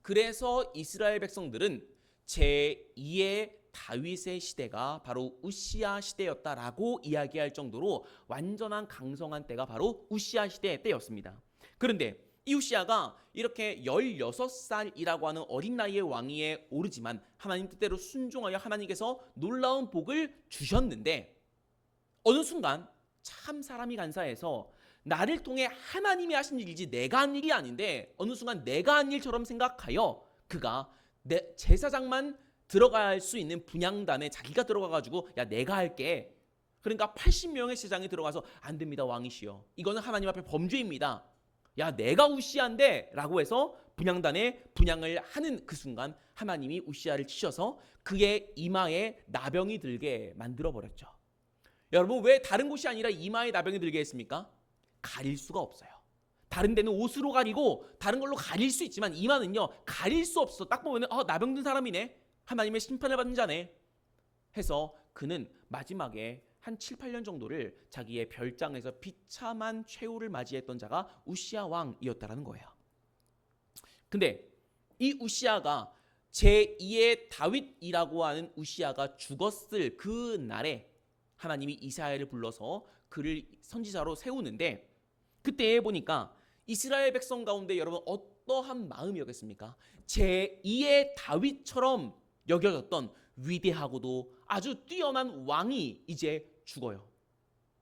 그래서 이스라엘 백성들은 제2의 다윗의 시대가 바로 우시야 시대였다라고 이야기할 정도로 완전한 강성한 때가 바로 우시야 시대의 때였습니다. 그런데 이 우시야가 이렇게 16살이라고 하는 어린 나이의 왕위에 오르지만 하나님 뜻대로 순종하여 하나님께서 놀라운 복을 주셨는데 어느 순간 참 사람이 간사해서 나를 통해 하나님이 하신 일이지 내가 한 일이 아닌데 어느 순간 내가 한 일처럼 생각하여 그가 제사장만 들어갈 수 있는 분향단에 자기가 들어가가지고 야 내가 할게. 그러니까 80명의 제사장이 들어가서 안 됩니다 왕이시여. 이거는 하나님 앞에 범죄입니다. 야 내가 우시야인데 라고 해서 분향단에 분향을 하는 그 순간 하나님이 우시야를 치셔서 그의 이마에 나병이 들게 만들어버렸죠. 여러분 왜 다른 곳이 아니라 이마에 나병이 들게 했습니까? 가릴 수가 없어요. 다른 데는 옷으로 가리고 다른 걸로 가릴 수 있지만 이마는요 가릴 수 없어. 딱 보면 나병 든 사람이네. 하나님의 심판을 받는 자네 해서 그는 마지막에 한 7, 8년 정도를 자기의 별장에서 비참한 최후를 맞이했던 자가 우시야 왕이었다라는 거예요. 근데 이 우시야가 제2의 다윗이라고 하는 우시야가 죽었을 그 날에 하나님이 이사야를 불러서 그를 선지자로 세우는데 그때 보니까 이스라엘 백성 가운데 여러분 어떠한 마음이었겠습니까? 제2의 다윗처럼 여겨졌던 위대하고도 아주 뛰어난 왕이 이제 죽어요.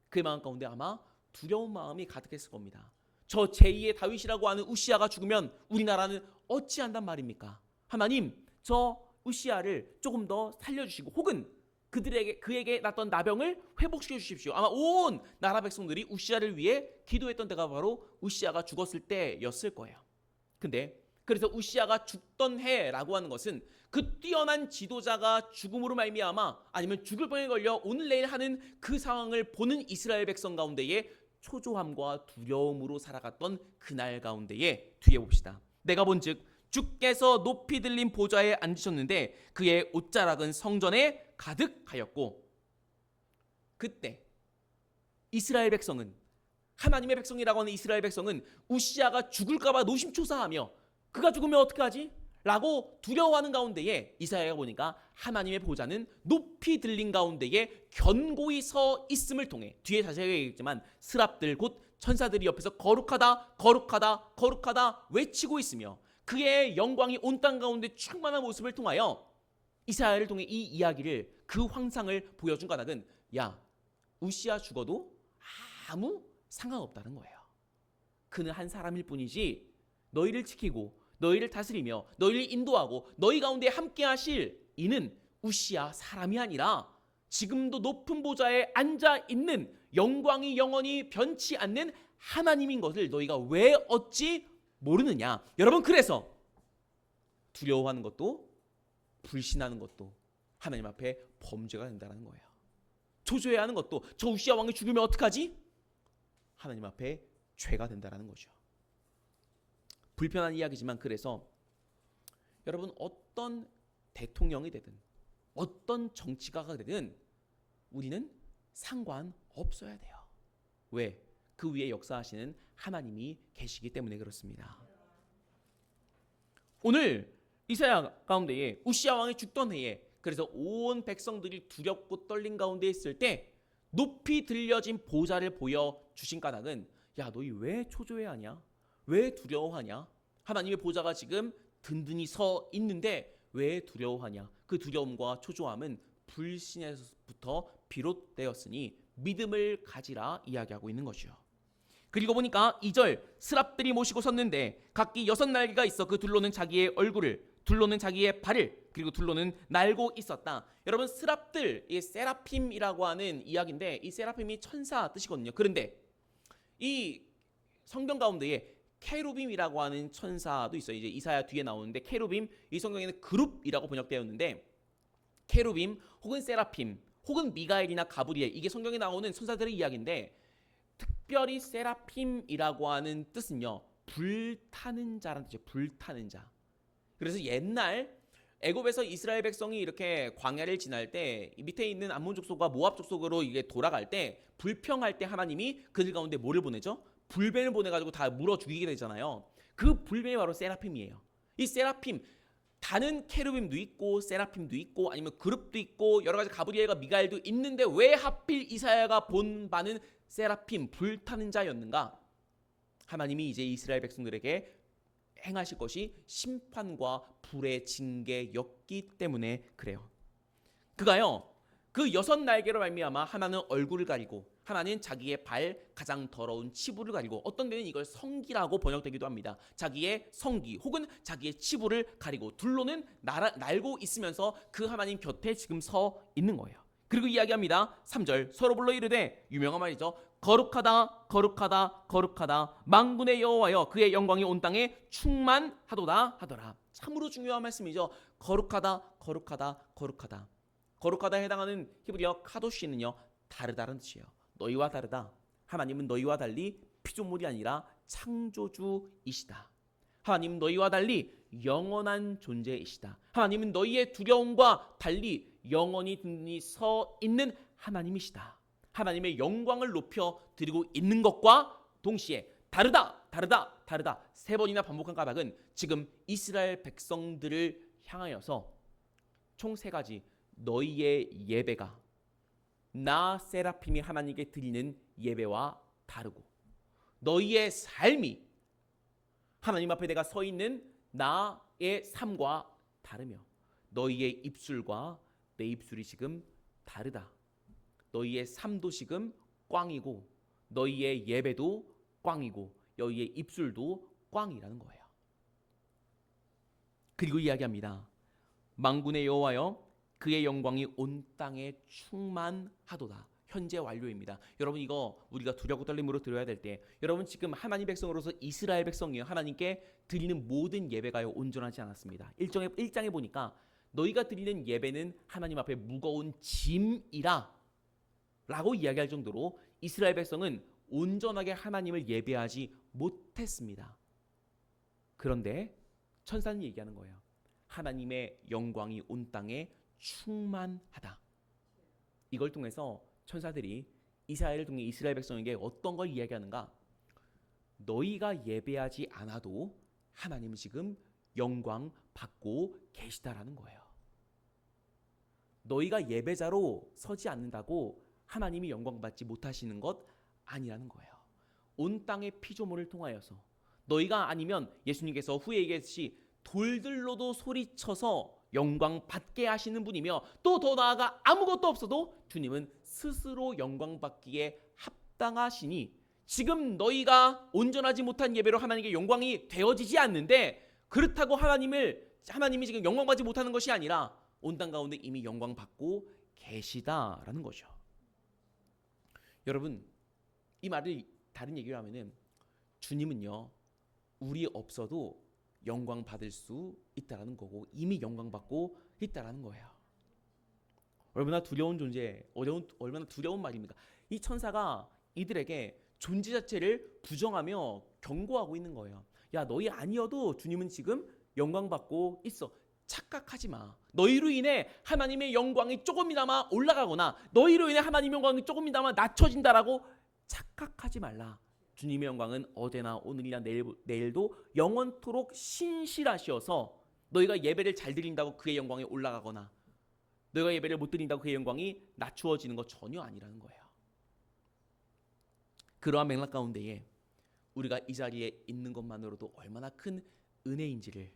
그의 마음 가운데 아마 두려운 마음이 가득했을 겁니다. 저 제2의 다윗이라고 하는 우시야가 죽으면 우리나라는 어찌한단 말입니까? 하나님 저 우시아를 조금 더 살려주시고 혹은 그에게 났던 나병을 회복시켜 주십시오. 아마 온 나라 백성들이 우시아를 위해 기도했던 때가 바로 우시아가 죽었을 때였을 거예요. 근데 그래서 우시아가 죽던 해라고 하는 것은 그 뛰어난 지도자가 죽음으로 말미암아 아니면 죽을 병에 걸려 오늘 내일 하는 그 상황을 보는 이스라엘 백성 가운데에 초조함과 두려움으로 살아갔던 그날 가운데에 뒤에 봅시다. 내가 본즉 주께서 높이 들린 보좌에 앉으셨는데 그의 옷자락은 성전에 가득하였고, 그때 이스라엘 백성은, 하나님의 백성이라고 하는 이스라엘 백성은 우시아가 죽을까봐 노심초사하며 그가 죽으면 어떡하지? 라고 두려워하는 가운데에 이사야가 보니까 하나님의 보좌는 높이 들린 가운데에 견고히 서 있음을 통해, 뒤에 자세히 얘기했지만 스랍들 곧 천사들이 옆에서 거룩하다 거룩하다 거룩하다 외치고 있으며 그의 영광이 온 땅 가운데 충만한 모습을 통하여 이사야를 통해 이 이야기를, 그 환상을 보여준 까닭은, 야, 우시아 죽어도 아무 상관없다는 거예요. 그는 한 사람일 뿐이지 너희를 지키고 너희를 다스리며 너희를 인도하고 너희 가운데 함께 하실 이는 우시아 사람이 아니라 지금도 높은 보좌에 앉아 있는 영광이 영원히 변치 않는 하나님인 것을 너희가 왜 어찌 모르느냐. 여러분, 그래서 두려워하는 것도 불신하는 것도 하나님 앞에 범죄가 된다는 거예요. 초조해하는 것도 저 우시아 왕이 죽으면 어떡하지? 하나님 앞에 죄가 된다는 거죠. 불편한 이야기지만, 그래서 여러분, 어떤 대통령이 되든 어떤 정치가가 되든 우리는 상관없어야 돼요. 왜? 그 위에 역사하시는 하나님이 계시기 때문에 그렇습니다. 오늘 이사야 가운데에 우시아 왕이 죽던 해에, 그래서 온 백성들이 두렵고 떨린 가운데 있을 때 높이 들려진 보좌를 보여주신 까닭은, 야, 너희 왜 초조해하냐? 왜 두려워하냐? 하나님의 보좌가 지금 든든히 서 있는데 왜 두려워하냐? 그 두려움과 초조함은 불신에서부터 비롯되었으니 믿음을 가지라 이야기하고 있는 것이요. 그리고 보니까 2절, 스랍들이 모시고 섰는데 각기 6날개가 있어 그 둘로는 자기의 얼굴을, 둘로는 자기의 발을, 그리고 둘로는 날고 있었다. 여러분, 스랍들, 이 세라핌이라고 하는 이야기인데 이 세라핌이 천사 뜻이거든요. 그런데 이 성경 가운데에 케루빔이라고 하는 천사도 있어요. 이제 이사야 뒤에 나오는데 케루빔, 이 성경에는 그룹이라고 번역되어 있는데 케루빔 혹은 세라핌 혹은 미가엘이나 가브리엘, 이게 성경에 나오는 천사들의 이야기인데, 특별히 세라핌이라고 하는 뜻은요, 불타는 자라는 뜻이에요. 불타는 자. 그래서 옛날 애굽에서 이스라엘 백성이 이렇게 광야를 지날 때 밑에 있는 암몬 족속과 모압 족속으로 이게 돌아갈 때, 불평할 때 하나님이 그들 가운데 뭐를 보내죠? 불뱀을 보내가지고 다 물어 죽이게 되잖아요. 그 불뱀이 바로 세라핌이에요. 이 세라핌, 다른 케루빔도 있고 세라핌도 있고 아니면 그룹도 있고 여러 가지 가브리엘과 미가엘도 있는데 왜 하필 이사야가 본 바는 세라핌, 불타는 자였는가? 하나님이 이제 이스라엘 백성들에게 행하실 것이 심판과 불의 징계였기 때문에 그래요. 그가요, 그 6날개로 말미암아 하나는 얼굴을 가리고 하나는 자기의 발 가장 더러운 치부를 가리고, 어떤 데는 이걸 성기라고 번역되기도 합니다. 자기의 성기 혹은 자기의 치부를 가리고 둘로는 날고 있으면서 그 하나님 곁에 지금 서 있는 거예요. 그리고 이야기합니다. 3절, 서로 불러 이르되, 유명한 말이죠, 거룩하다 거룩하다 거룩하다 만군의 여호와여 그의 영광이 온 땅에 충만하도다 하더라. 참으로 중요한 말씀이죠. 거룩하다 거룩하다 거룩하다. 거룩하다에 해당하는 히브리어 카도시는요, 다르다는 뜻이에요. 너희와 다르다. 하나님은 너희와 달리 피조물이 아니라 창조주이시다. 하나님은 너희와 달리 영원한 존재이시다. 하나님은 너희의 두려움과 달리 영원히 든든히 서 있는 하나님이시다. 하나님의 영광을 높여 드리고 있는 것과 동시에 다르다 다르다 다르다 3번이나 반복한 까닭은 지금 이스라엘 백성들을 향하여서 총 3가지, 너희의 예배가 나 세라핌이 하나님께 드리는 예배와 다르고, 너희의 삶이 하나님 앞에 내가 서 있는 나의 삶과 다르며, 너희의 입술과 내 입술이 지금 다르다. 너희의 삶도 지금 꽝이고 너희의 예배도 꽝이고 너희의 입술도 꽝이라는 거예요. 그리고 이야기합니다. 만군의 여호와여 그의 영광이 온 땅에 충만하도다. 현재 완료입니다. 여러분 이거 우리가 두렵고 떨림으로 드려야 될 때 여러분 지금 하나님 백성으로서 이스라엘 백성이요 하나님께 드리는 모든 예배가요 온전하지 않았습니다. 1장에 보니까 너희가 드리는 예배는 하나님 앞에 무거운 짐이라 라고 이야기할 정도로 이스라엘 백성은 온전하게 하나님을 예배하지 못했습니다. 그런데 천사는 얘기하는 거예요. 하나님의 영광이 온 땅에 충만하다. 이걸 통해서 천사들이 이스라엘을 통해 이스라엘 백성에게 어떤 걸 이야기하는가? 너희가 예배하지 않아도 하나님은 지금 영광 받고 계시다라는 거예요. 너희가 예배자로 서지 않는다고 하나님이 영광 받지 못하시는 것 아니라는 거예요. 온 땅의 피조물을 통하여서 너희가 아니면 예수님께서 후에 얘기했듯이 돌들로도 소리쳐서 영광 받게 하시는 분이며 또 더 나아가 아무것도 없어도 주님은 스스로 영광 받기에 합당하시니 지금 너희가 온전하지 못한 예배로 하나님께 영광이 되어지지 않는데 그렇다고 하나님이 지금 영광 받지 못하는 것이 아니라 온 땅 가운데 이미 영광 받고 계시다라는 거죠. 여러분 이 말을 다른 얘기로 하면은 주님은요 우리 없어도 영광 받을 수 있다라는 거고 이미 영광 받고 있다라는 거예요. 얼마나 두려운 존재, 얼마나 두려운 말입니까? 이 천사가 이들에게 존재 자체를 부정하며 경고하고 있는 거예요. 야 너희 아니어도 주님은 지금 영광 받고 있어. 착각하지 마. 너희로 인해 하나님의 영광이 조금이나마 올라가거나 너희로 인해 하나님의 영광이 조금이나마 낮춰진다라고 착각하지 말라. 주님의 영광은 어제나 오늘이나 내일도 영원토록 신실하시어서 너희가 예배를 잘 드린다고 그의 영광이 올라가거나 너희가 예배를 못 드린다고 그의 영광이 낮추어지는 것 전혀 아니라는 거예요. 그러한 맥락 가운데에 우리가 이 자리에 있는 것만으로도 얼마나 큰 은혜인지를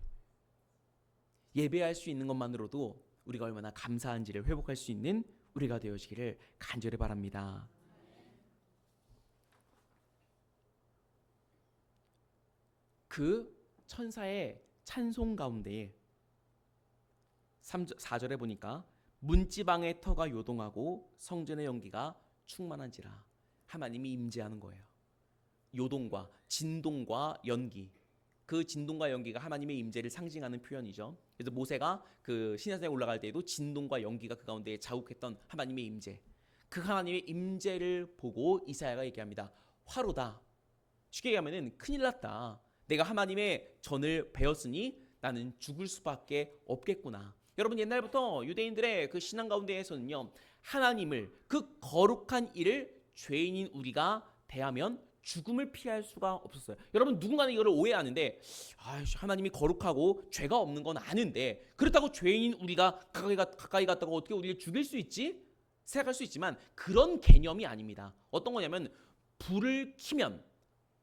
예배할 수 있는 것만으로도 우리가 얼마나 감사한지를 회복할 수 있는 우리가 되어지기를 간절히 바랍니다. 그 천사의 찬송 가운데에 4절에 보니까 문지방의 터가 요동하고 성전의 연기가 충만한지라. 하나님이 임재하는 거예요. 요동과 진동과 연기, 그 진동과 연기가 하나님의 임재를 상징하는 표현이죠. 그래서 모세가 그 시내산에 올라갈 때에도 진동과 연기가 그 가운데 자욱했던 하나님의 임재, 그 하나님의 임재를 보고 이사야가 얘기합니다. 화로다. 쉽게 얘기하면은 큰일 났다. 내가 하나님의 전을 베었으니 나는 죽을 수밖에 없겠구나. 여러분 옛날부터 유대인들의 그 신앙 가운데에서는요 하나님을 그 거룩한 일을 죄인인 우리가 대하면 죽음을 피할 수가 없었어요. 여러분 누군가는 이거를 오해하는데 하나님이 거룩하고 죄가 없는 건 아는데 그렇다고 죄인인 우리가 가까이 갔다가 어떻게 우리를 죽일 수 있지? 생각할 수 있지만 그런 개념이 아닙니다. 어떤 거냐면 불을 켜면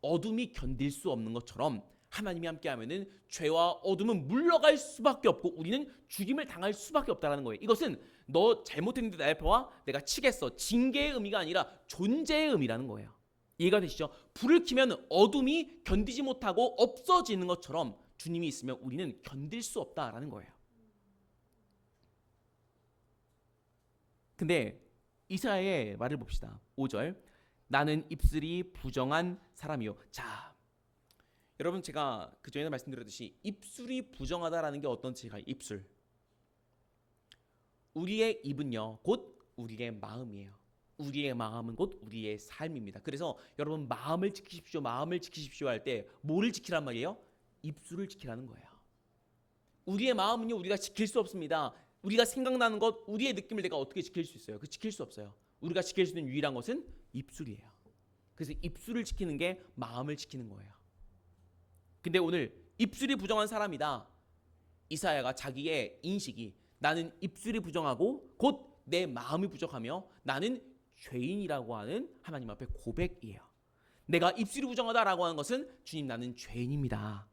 어둠이 견딜 수 없는 것처럼 하나님이 함께하면은 죄와 어둠은 물러갈 수밖에 없고 우리는 죽임을 당할 수밖에 없다는 거예요. 이것은 너 잘못했는데 날 봐와 내가 치겠어. 징계의 의미가 아니라 존재의 의미라는 거예요. 이해가 되시죠? 불을 켜면 어둠이 견디지 못하고 없어지는 것처럼 주님이 있으면 우리는 견딜 수 없다라는 거예요. 근데 이사야의 말을 봅시다. 5절 나는 입술이 부정한 사람이요. 자, 여러분 제가 그전에 말씀드렸듯이 입술이 부정하다라는 게 어떤 뜻일까요? 입술. 우리의 입은요 곧 우리의 마음이에요. 우리의 마음은 곧 우리의 삶입니다. 그래서 여러분 마음을 지키십시오 할 때 뭐를 지키란 말이에요? 입술을 지키라는 거예요. 우리의 마음은요 우리가 지킬 수 없습니다. 우리가 생각나는 것, 우리의 느낌을 내가 어떻게 지킬 수 있어요? 그 지킬 수 없어요. 우리가 지킬 수 있는 유일한 것은 입술이에요. 그래서 입술을 지키는 게 마음을 지키는 거예요. 근데 오늘 입술이 부정한 사람이다. 이사야가 자기의 인식이 나는 입술이 부정하고 곧 내 마음이 부족하며 나는 죄인이라고 하는 하나님 앞에 고백이에요. 내가 입술이 부정하다라고 하는 것은 주님 나는 죄인입니다.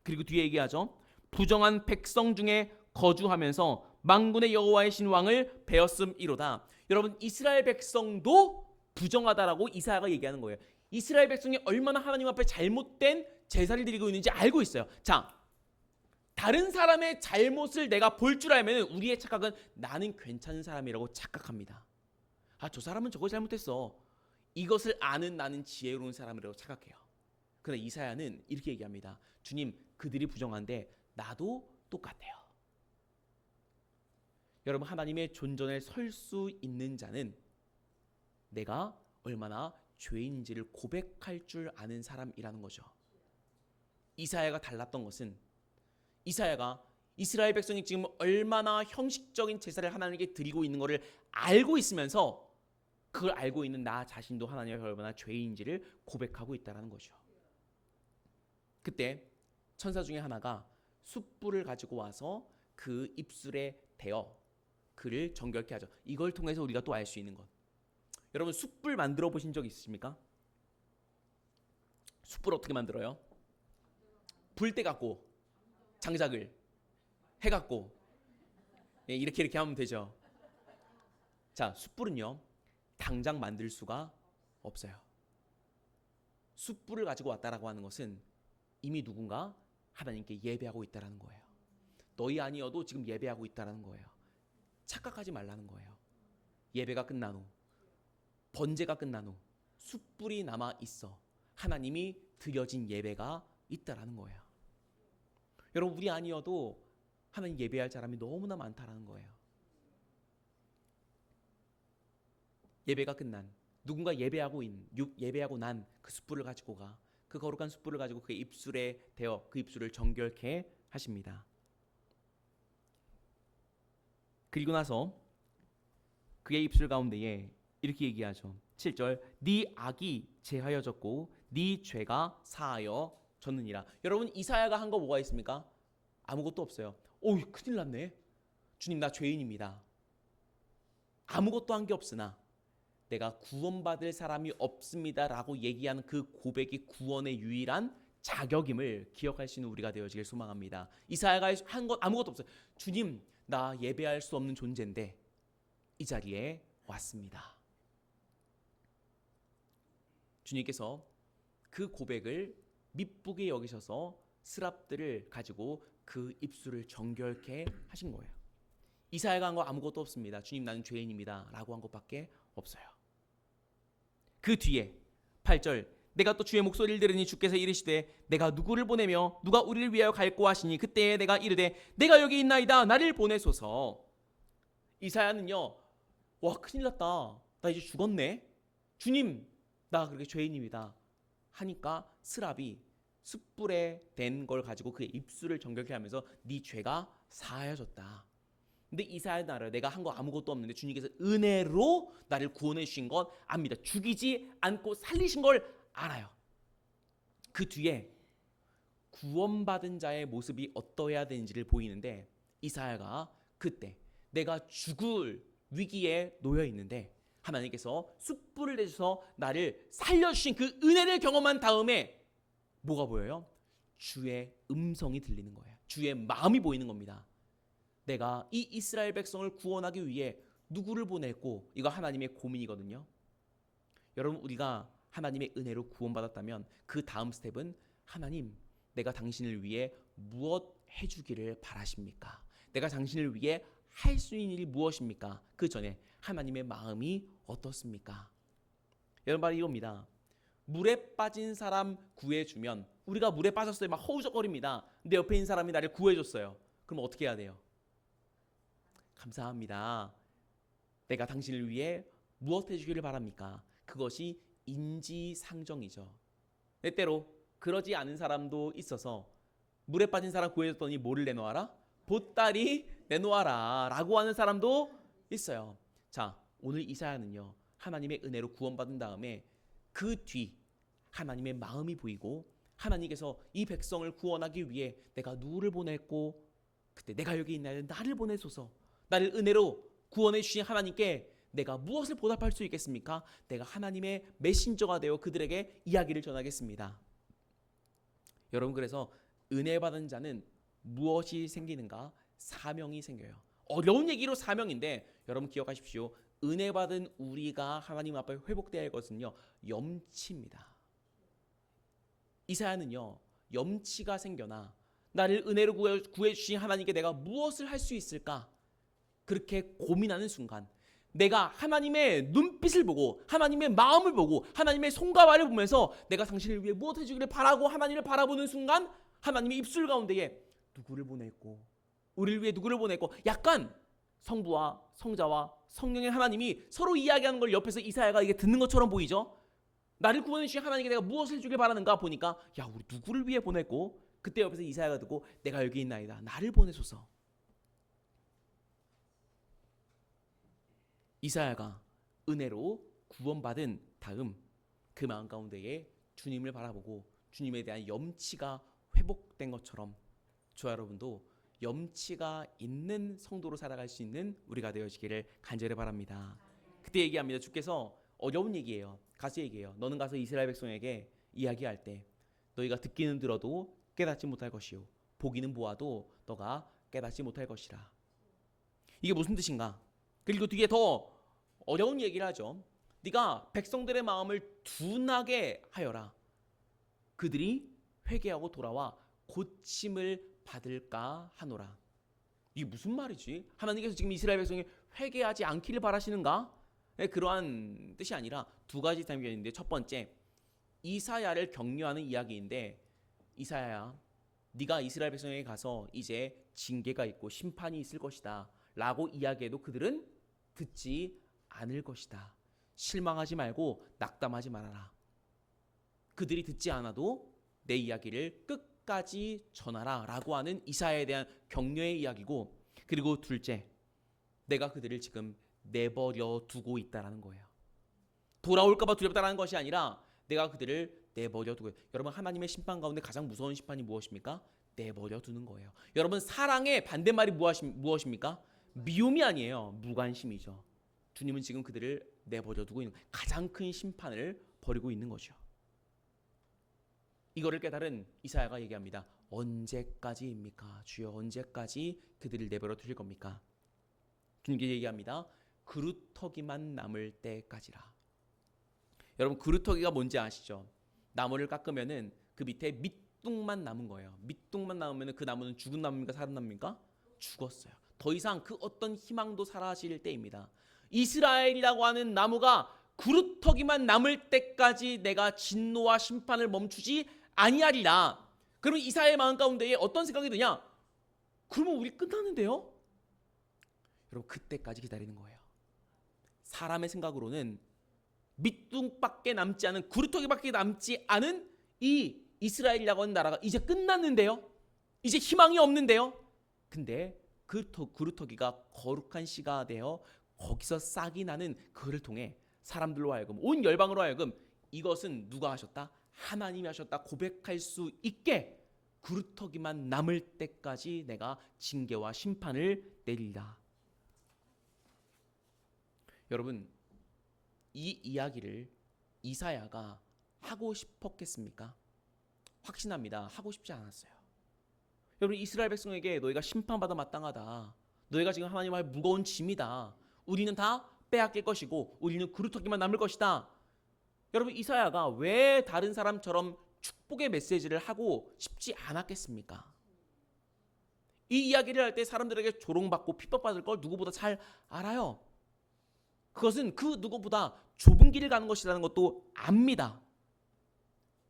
그리고 뒤에 얘기하죠. 부정한 백성 중에 거주하면서 만군의 여호와의 신왕을 베었음이로다. 여러분 이스라엘 백성도 부정하다라고 이사야가 얘기하는 거예요. 이스라엘 백성이 얼마나 하나님 앞에 잘못된 제사를 드리고 있는지 알고 있어요. 자, 다른 사람의 잘못을 내가 볼 줄 알면 우리의 착각은 나는 괜찮은 사람이라고 착각합니다. 아, 저 사람은 저거 잘못했어. 이것을 아는 나는 지혜로운 사람이라고 착각해요. 그러나 이사야는 이렇게 얘기합니다. 주님, 그들이 부정한데 나도 똑같아요. 여러분, 하나님의 존전에 설 수 있는 자는 내가 얼마나 죄인인지를 고백할 줄 아는 사람이라는 거죠. 이사야가 달랐던 것은 이사야가 이스라엘 백성이 지금 얼마나 형식적인 제사를 하나님께 드리고 있는 것을 알고 있으면서 그걸 알고 있는 나 자신도 하나님의 얼마나 죄인인지를 고백하고 있다는 거죠. 그때 천사 중에 하나가 숯불을 가지고 와서 그 입술에 대어 그를 정결케 하죠. 이걸 통해서 우리가 또 알 수 있는 것. 여러분, 숯불 만들어 보신 적 있으십니까? 숯불 어떻게 만들어요? 불때 갖고 장작을 해갖고 이렇게 하면 되죠. 자, 숯불은요 당장 만들 수가 없어요. 숯불을 가지고 왔다라고 하는 것은 이미 누군가 하나님께 예배하고 있다라는 거예요. 너희 아니어도 지금 예배하고 있다라는 거예요. 착각하지 말라는 거예요. 예배가 끝난 후, 번제가 끝난 후 숯불이 남아 있어 하나님이 드려진 예배가 있다라는 거예요. 여러분, 우리 아니어도 하나님 예배할 사람이 너무나 많다라는 거예요. 예배가 끝난 누군가 예배하고 난 그 숯불을 가지고 가 그 거룩한 숯불을 가지고 그 입술에 대어 그 입술을 정결케 하십니다. 그리고 나서 그의 입술 가운데에 이렇게 얘기하죠. 7절 네 악이 제하여졌고 네 죄가 사하여 졌느니라. 여러분, 이사야가 한 거 뭐가 있습니까? 아무것도 없어요. 오이, 큰일 났네. 주님, 나 죄인입니다. 아무것도 한 게 없으나 내가 구원받을 사람이 없습니다라고 얘기하는 그 고백이 구원의 유일한 자격임을 기억할 수 있는 우리가 되어지길 소망합니다. 이사야가 한 것 아무것도 없어요. 주님, 나 예배할 수 없는 존재인데 이 자리에 왔습니다. 주님께서 그 고백을 미쁘게 여기셔서 스랍들을 가지고 그 입술을 정결케 하신 거예요. 이사야가 한 거 아무것도 없습니다. 주님, 나는 죄인입니다 라고 한 것밖에 없어요. 그 뒤에 8절 내가 또 주의 목소리를 들으니 주께서 이르시되 내가 누구를 보내며 누가 우리를 위하여 갈고 하시니 그때에 내가 이르되 내가 여기 있나이다 나를 보내소서. 이사야는요, 와, 큰일 났다. 나 이제 죽었네. 주님, 나 그렇게 죄인입니다 하니까 스랍이 숯불에 댄 걸 가지고 그의 입술을 정결케 하면서 네 죄가 사하여졌다. 근데 이사야는 알아요. 내가 한 거 아무것도 없는데 주님께서 은혜로 나를 구원해 주신 건 압니다. 죽이지 않고 살리신 걸 알아요. 그 뒤에 구원받은 자의 모습이 어떠해야 되는지를 보이는데 이사야가 그때 내가 죽을 위기에 놓여 있는데 하나님께서 숯불을 내셔서 나를 살려주신 그 은혜를 경험한 다음에 뭐가 보여요? 주의 음성이 들리는 거예요. 주의 마음이 보이는 겁니다. 내가 이 이스라엘 백성을 구원하기 위해 누구를 보냈고, 이거 하나님의 고민이거든요. 여러분, 우리가 하나님의 은혜로 구원받았다면 그 다음 스텝은 하나님, 내가 당신을 위해 무엇 해주기를 바라십니까? 내가 당신을 위해 할 수 있는 일이 무엇입니까? 그 전에 하나님의 마음이 어떻습니까? 여러분, 바로 이겁니다. 물에 빠진 사람 구해주면 우리가 물에 빠졌어요. 막 허우적거립니다. 근데 옆에 있는 사람이 나를 구해줬어요. 그럼 어떻게 해야 돼요? 감사합니다. 내가 당신을 위해 무엇 해주기를 바랍니까? 그것이 인지상정이죠. 때때로 그러지 않은 사람도 있어서 물에 빠진 사람 구해줬더니 뭐를 내놓아라? 보따리 내놓아라 라고 하는 사람도 있어요. 자, 오늘 이사야는요, 하나님의 은혜로 구원받은 다음에 그 뒤 하나님의 마음이 보이고 하나님께서 이 백성을 구원하기 위해 내가 누구를 보냈고 그때 내가 여기 있나요? 나를 보내소서. 나를 은혜로 구원해 주신 하나님께 내가 무엇을 보답할 수 있겠습니까? 내가 하나님의 메신저가 되어 그들에게 이야기를 전하겠습니다. 여러분, 그래서 은혜 받은 자는 무엇이 생기는가? 사명이 생겨요. 어려운 얘기로 사명인데 여러분 기억하십시오. 은혜 받은 우리가 하나님 앞에 회복되어야 할 것은요, 염치입니다. 이사야는요, 염치가 생겨나 나를 은혜로 구해주신 하나님께 내가 무엇을 할 수 있을까? 그렇게 고민하는 순간 내가 하나님의 눈빛을 보고 하나님의 마음을 보고 하나님의 손과 발을 보면서 내가 당신을 위해 무엇 해주기를 바라고 하나님을 바라보는 순간 하나님의 입술 가운데에 누구를 보냈고 우리를 위해 누구를 보냈고 약간 성부와 성자와 성령의 하나님이 서로 이야기하는 걸 옆에서 이사야가 이게 듣는 것처럼 보이죠? 나를 구원해 주신 하나님께 내가 무엇을 해주길 바라는가 보니까 야 우리 누구를 위해 보냈고 그때 옆에서 이사야가 듣고 내가 여기 있나이다 나를 보내소서. 이사야가 은혜로 구원받은 다음 그 마음 가운데에 주님을 바라보고 주님에 대한 염치가 회복된 것처럼 저와 여러분도 염치가 있는 성도로 살아갈 수 있는 우리가 되어지기를 간절히 바랍니다. 그때 얘기합니다. 주께서 어려운 얘기예요. 가서 얘기해요. 너는 가서 이스라엘 백성에게 이야기할 때 너희가 듣기는 들어도 깨닫지 못할 것이요 보기는 보아도 너가 깨닫지 못할 것이라. 이게 무슨 뜻인가? 그리고 뒤에 더 어려운 얘기를 하죠. 네가 백성들의 마음을 둔하게 하여라. 그들이 회개하고 돌아와 고침을 받을까 하노라. 이게 무슨 말이지? 하나님께서 지금 이스라엘 백성이 회개하지 않기를 바라시는가? 네, 그러한 뜻이 아니라 두 가지 담겨 있는데 첫 번째 이사야를 격려하는 이야기인데 이사야야 네가 이스라엘 백성에게 가서 이제 징계가 있고 심판이 있을 것이다 라고 이야기해도 그들은 듣지 않을 것이다. 실망하지 말고 낙담하지 말아라. 그들이 듣지 않아도 내 이야기를 끝까지 전하라 라고 하는 이사야에 대한 격려의 이야기고 그리고 둘째 내가 그들을 지금 내버려 두고 있다라는 거예요. 돌아올까봐 두렵다라는 것이 아니라 내가 그들을 내버려 두고 여러분 하나님의 심판 가운데 가장 무서운 심판이 무엇입니까? 내버려 두는 거예요. 여러분 사랑의 반대말이 무엇입니까? 미움이 아니에요. 무관심이죠. 주님은 지금 그들을 내버려 두고 있는 가장 큰 심판을 벌이고 있는 거죠. 이거를 깨달은 이사야가 얘기합니다. 언제까지입니까? 주여 언제까지 그들을 내버려 두실 겁니까? 주님께 얘기합니다. 그루터기만 남을 때까지라. 여러분 그루터기가 뭔지 아시죠? 나무를 깎으면은 그 밑에 밑둥만 남은 거예요. 밑둥만 남으면은 그 나무는 죽은 나무입니까? 살아납니까? 죽었어요. 더 이상 그 어떤 희망도 사라질 때입니다. 이스라엘이라고 하는 나무가 그루터기만 남을 때까지 내가 진노와 심판을 멈추지 아니하리라. 그러면 이사야의 마음 가운데에 어떤 생각이 드냐? 그러면 우리 끝나는데요? 여러분 그때까지 기다리는 거예요. 사람의 생각으로는 밑둥밖에 남지 않은 구루터기밖에 남지 않은 이 이스라엘이라고 하는 나라가 이제 끝났는데요. 이제 희망이 없는데요. 근데 그 구루터기가 거룩한 씨가 되어 거기서 싹이 나는 그를 통해 사람들로 하여금 온 열방으로 하여금 이것은 누가 하셨다? 하나님이 하셨다 고백할 수 있게 구루터기만 남을 때까지 내가 징계와 심판을 내리리라. 여러분 이 이야기를 이사야가 하고 싶었겠습니까? 확신합니다. 하고 싶지 않았어요. 여러분 이스라엘 백성에게 너희가 심판받아 마땅하다. 너희가 지금 하나님의 무거운 짐이다. 우리는 다 빼앗길 것이고 우리는 구루터기만 남을 것이다. 여러분 이사야가 왜 다른 사람처럼 축복의 메시지를 하고 싶지 않았겠습니까? 이 이야기를 할 때 사람들에게 조롱받고 핍박받을 걸 누구보다 잘 알아요. 그것은 그 누구보다 좁은 길을 가는 것이라는 것도 압니다.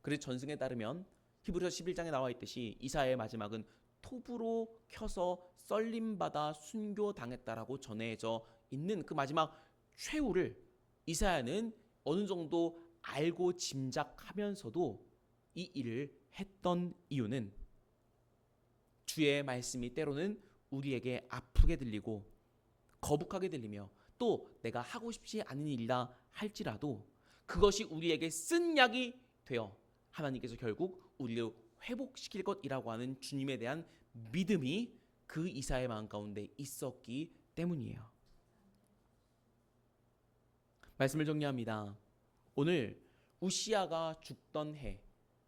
그래서 전승에 따르면 히브리서 11장에 나와 있듯이 이사야의 마지막은 톱으로 켜서 썰림받아 순교당했다라고 전해져 있는 그 마지막 최후를 이사야는 어느 정도 알고 짐작하면서도 이 일을 했던 이유는 주의 말씀이 때로는 우리에게 아프게 들리고 거북하게 들리며 또 내가 하고 싶지 않은 일이라 할지라도 그것이 우리에게 쓴 약이 되어 하나님께서 결국 우리를 회복시킬 것이라고 하는 주님에 대한 믿음이 그 이사야의 마음 가운데 있었기 때문이에요. 말씀을 정리합니다. 오늘 우시야가 죽던 해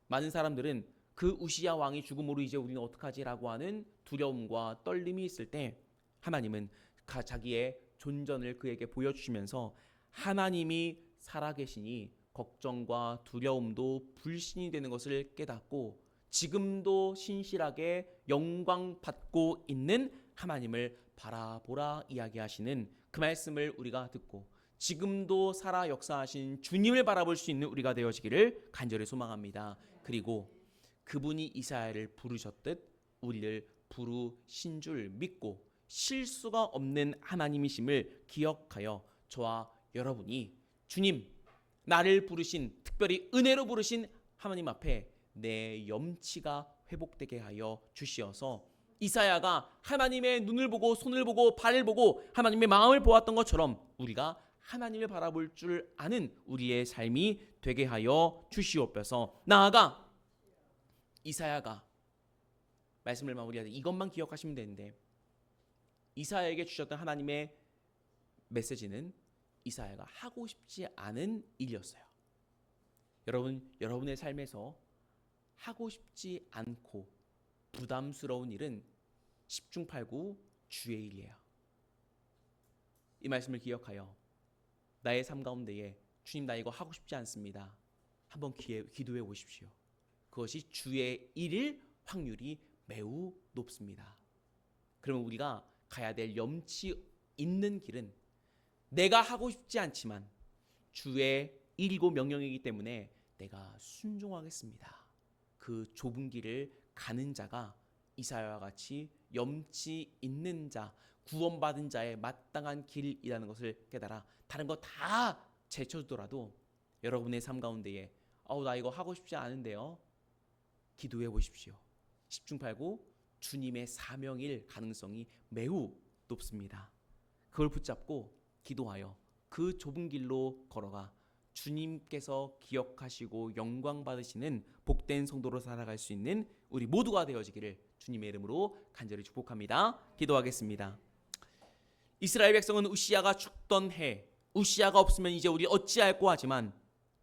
많은 사람들은 그 우시야 왕이 죽음으로 이제 우리는 어떡하지라고 하는 두려움과 떨림이 있을 때 하나님은 자기의 존전을 그에게 보여주시면서 하나님이 살아계시니 걱정과 두려움도 불신이 되는 것을 깨닫고 지금도 신실하게 영광 받고 있는 하나님을 바라보라 이야기하시는 그 말씀을 우리가 듣고 지금도 살아 역사하신 주님을 바라볼 수 있는 우리가 되어지기를 간절히 소망합니다. 그리고 그분이 이사야를 부르셨듯 우리를 부르신 줄 믿고 실수가 없는 하나님이심을 기억하여 저와 여러분이 주님, 나를 부르신, 특별히 은혜로 부르신 하나님 앞에 내 염치가 회복되게 하여 주시어서 이사야가 하나님의 눈을 보고 손을 보고 발을 보고 하나님의 마음을 보았던 것처럼 우리가 하나님을 바라볼 줄 아는 우리의 삶이 되게 하여 주시옵소서. 나아가 이사야가 말씀을 마무리할 때 이것만 기억하시면 되는데, 이사야에게 주셨던 하나님의 메시지는 이사야가 하고 싶지 않은 일이었어요. 여러분의 삶에서 하고 싶지 않고 부담스러운 일은 10중 8구 주의 일이에요. 이 말씀을 기억하여 나의 삶 가운데에 주님, 나 이거 하고 싶지 않습니다. 한번 기도해 보십시오. 그것이 주의 일일 확률이 매우 높습니다. 그러면 우리가 가야 될 염치 있는 길은 내가 하고 싶지 않지만 주의 일이고 명령이기 때문에 내가 순종하겠습니다. 그 좁은 길을 가는 자가 이사야와 같이 염치 있는 자, 구원받은 자의 마땅한 길이라는 것을 깨달아 다른 거 다 제쳐두더라도 여러분의 삶 가운데에 나 이거 하고 싶지 않은데요, 기도해 보십시오. 10중 8구 주님의 사명일 가능성이 매우 높습니다. 그걸 붙잡고 기도하여 그 좁은 길로 걸어가 주님께서 기억하시고 영광 받으시는 복된 성도로 살아갈 수 있는 우리 모두가 되어지기를 주님의 이름으로 간절히 축복합니다. 기도하겠습니다. 이스라엘 백성은 우시야가 죽던 해, 우시야가 없으면 이제 우리 어찌할꼬 하지만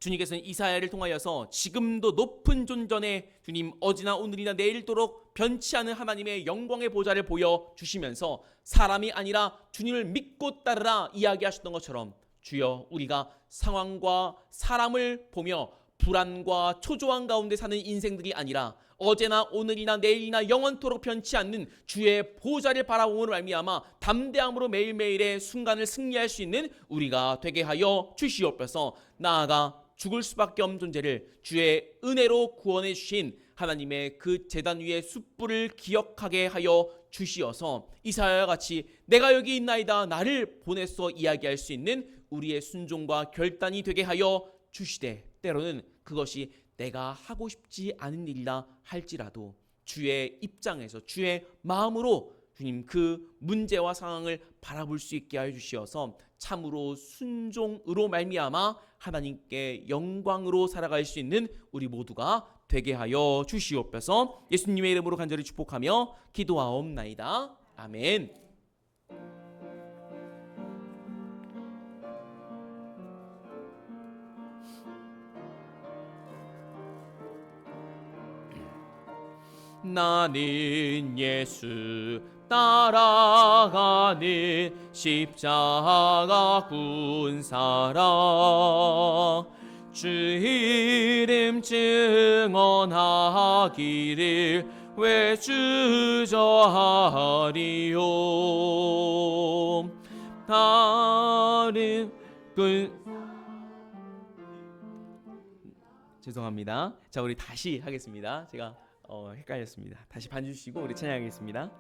주님께서는 이사야를 통하여서 지금도 높은 존전에 주님 어제나 오늘이나 내일도록 변치 않은 하나님의 영광의 보좌를 보여주시면서 사람이 아니라 주님을 믿고 따르라 이야기하셨던 것처럼 주여, 우리가 상황과 사람을 보며 불안과 초조한 가운데 사는 인생들이 아니라 어제나 오늘이나 내일이나 영원토록 변치 않는 주의 보좌를 바라보므로 말미암아 담대함으로 매일매일의 순간을 승리할 수 있는 우리가 되게 하여 주시옵소서. 나아가 죽을 수밖에 없는 존재를 주의 은혜로 구원해 주신 하나님의 그 제단 위의 숯불을 기억하게 하여 주시어서 이사야와 같이 내가 여기 있나이다, 나를 보내서 이야기할 수 있는 우리의 순종과 결단이 되게 하여 주시되, 때로는 그것이 내가 하고 싶지 않은 일이라 할지라도 주의 입장에서 주의 마음으로 주님 그 문제와 상황을 바라볼 수 있게 하여 주시어서 참으로 순종으로 말미암아 하나님께 영광으로 살아갈 수 있는 우리 모두가 되게 하여 주시옵소서. 예수님의 이름으로 간절히 축복하며 기도하옵나이다. 아멘. 나는 예수 따라가는 십자가 군사라, 주 이름 증언하기를 외주저하리요. 다른 죄송합니다. 자, 우리 다시 하겠습니다. 제가 헷갈렸습니다. 다시 반주 주시고 우리 찬양하겠습니다.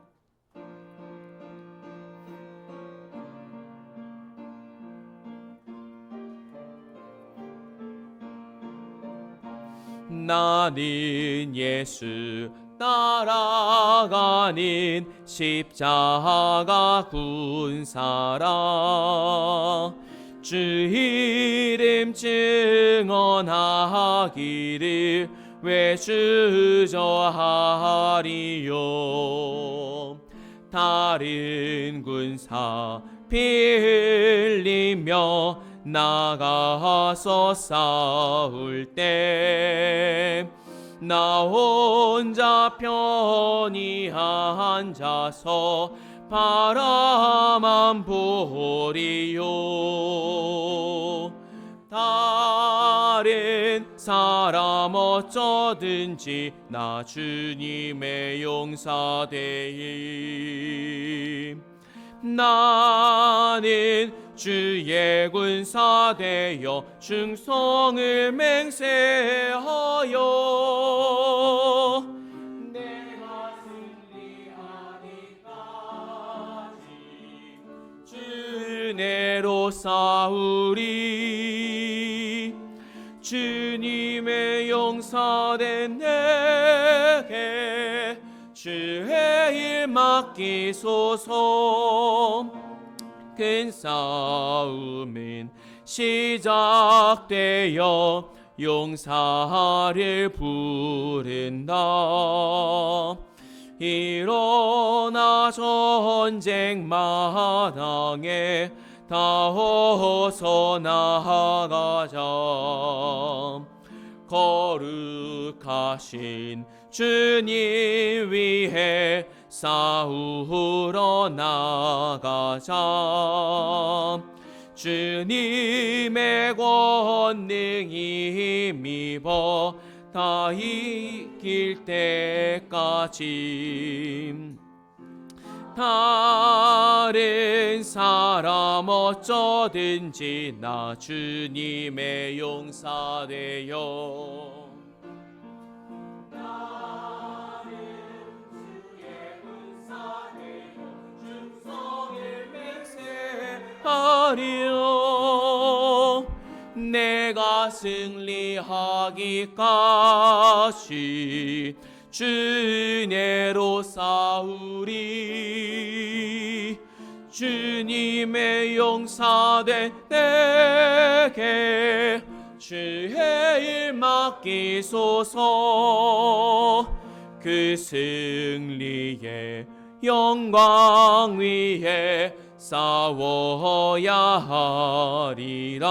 나는 예수 따라가는 십자가 군사라, 주 이름 증언하기를 외주저하리요. 다른 군사 피 흘리며 나가서 싸울 때 나 혼자 편히 앉아서 바라만 보리요. 다른 사람 어쩌 어쩌든지 나 주님의 용사되임. 나는 주의 군사 되어 충성을 맹세하여 내가 승리하기까지 주 은혜로 싸우리. 주님의 용사된 내게 주의 일 맡기소서. 큰 싸움은 시작되어 용사를 부른다. 일어나 전쟁 마당에 다 어서 나아가자. 거룩하신 주님 위해 싸우러 나가자. 주님의 권능 힘입어 다 이길 때까지. 다른 사람 어쩌든지 나 주님의 용사 되어 하려. 내가 승리하기까지 주 은혜로 싸우리. 주님의 용사된 내게 주의 일 맡기소서. 그 승리의 영광 위에 싸워야 하리라.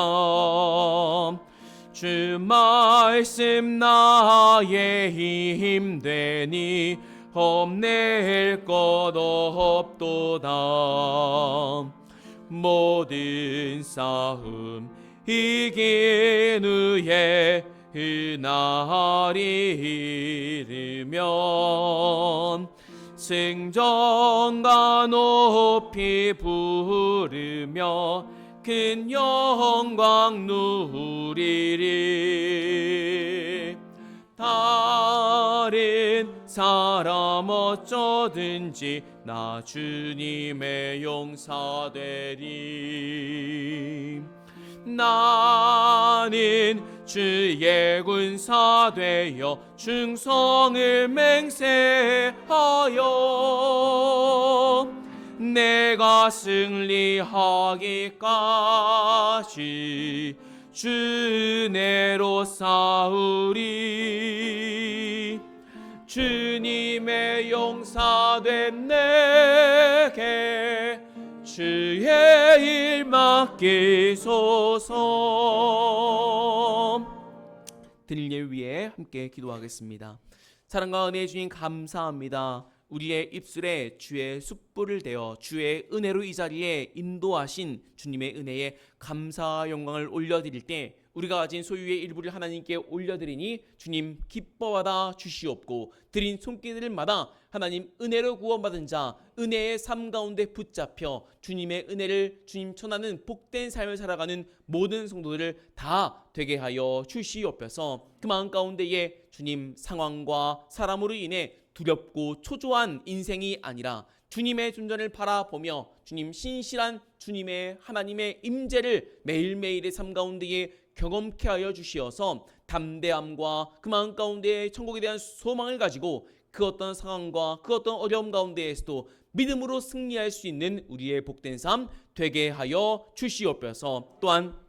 주 말씀 나의 힘 되니 험낼 것 없도다. 모든 싸움 이긴 후에 그날이 이르면 승전가 높이 부르며 큰 영광 누리리. 다른 사람 어쩌든지 나 주님의 용사 되리. 나는 주의 군사 되어 충성을 맹세하여 내가 승리하기까지 주 은혜로 싸우리. 주님의 용사된 내게 주의 일 맡기소서. 드릴 예 위에 함께 기도하겠습니다. 사랑과 은혜의 주님 감사합니다. 우리의 입술에 주의 숯불을 대어 주의 은혜로 이 자리에 인도하신 주님의 은혜에 감사와 영광을 올려드릴 때 우리가 가진 소유의 일부를 하나님께 올려드리니 주님 기뻐하다 주시옵고 드린 손길들마다 하나님 은혜로 구원받은 자 은혜의 삶 가운데 붙잡혀 주님의 은혜를 주님 전하는 복된 삶을 살아가는 모든 성도들을 다 되게 하여 주시옵소서. 그 마음 가운데에 주님 상황과 사람으로 인해 두렵고 초조한 인생이 아니라 주님의 존재를 바라보며 주님 신실한 주님의 하나님의 임재를 매일매일의 삶 가운데에 경험케 하여 주시어서 담대함과 그 마음 가운데 천국에 대한 소망을 가지고 그 어떤 상황과 그 어떤 어려움 가운데에서도 믿음으로 승리할 수 있는 우리의 복된 삶 되게 하여 주시옵소서. 또한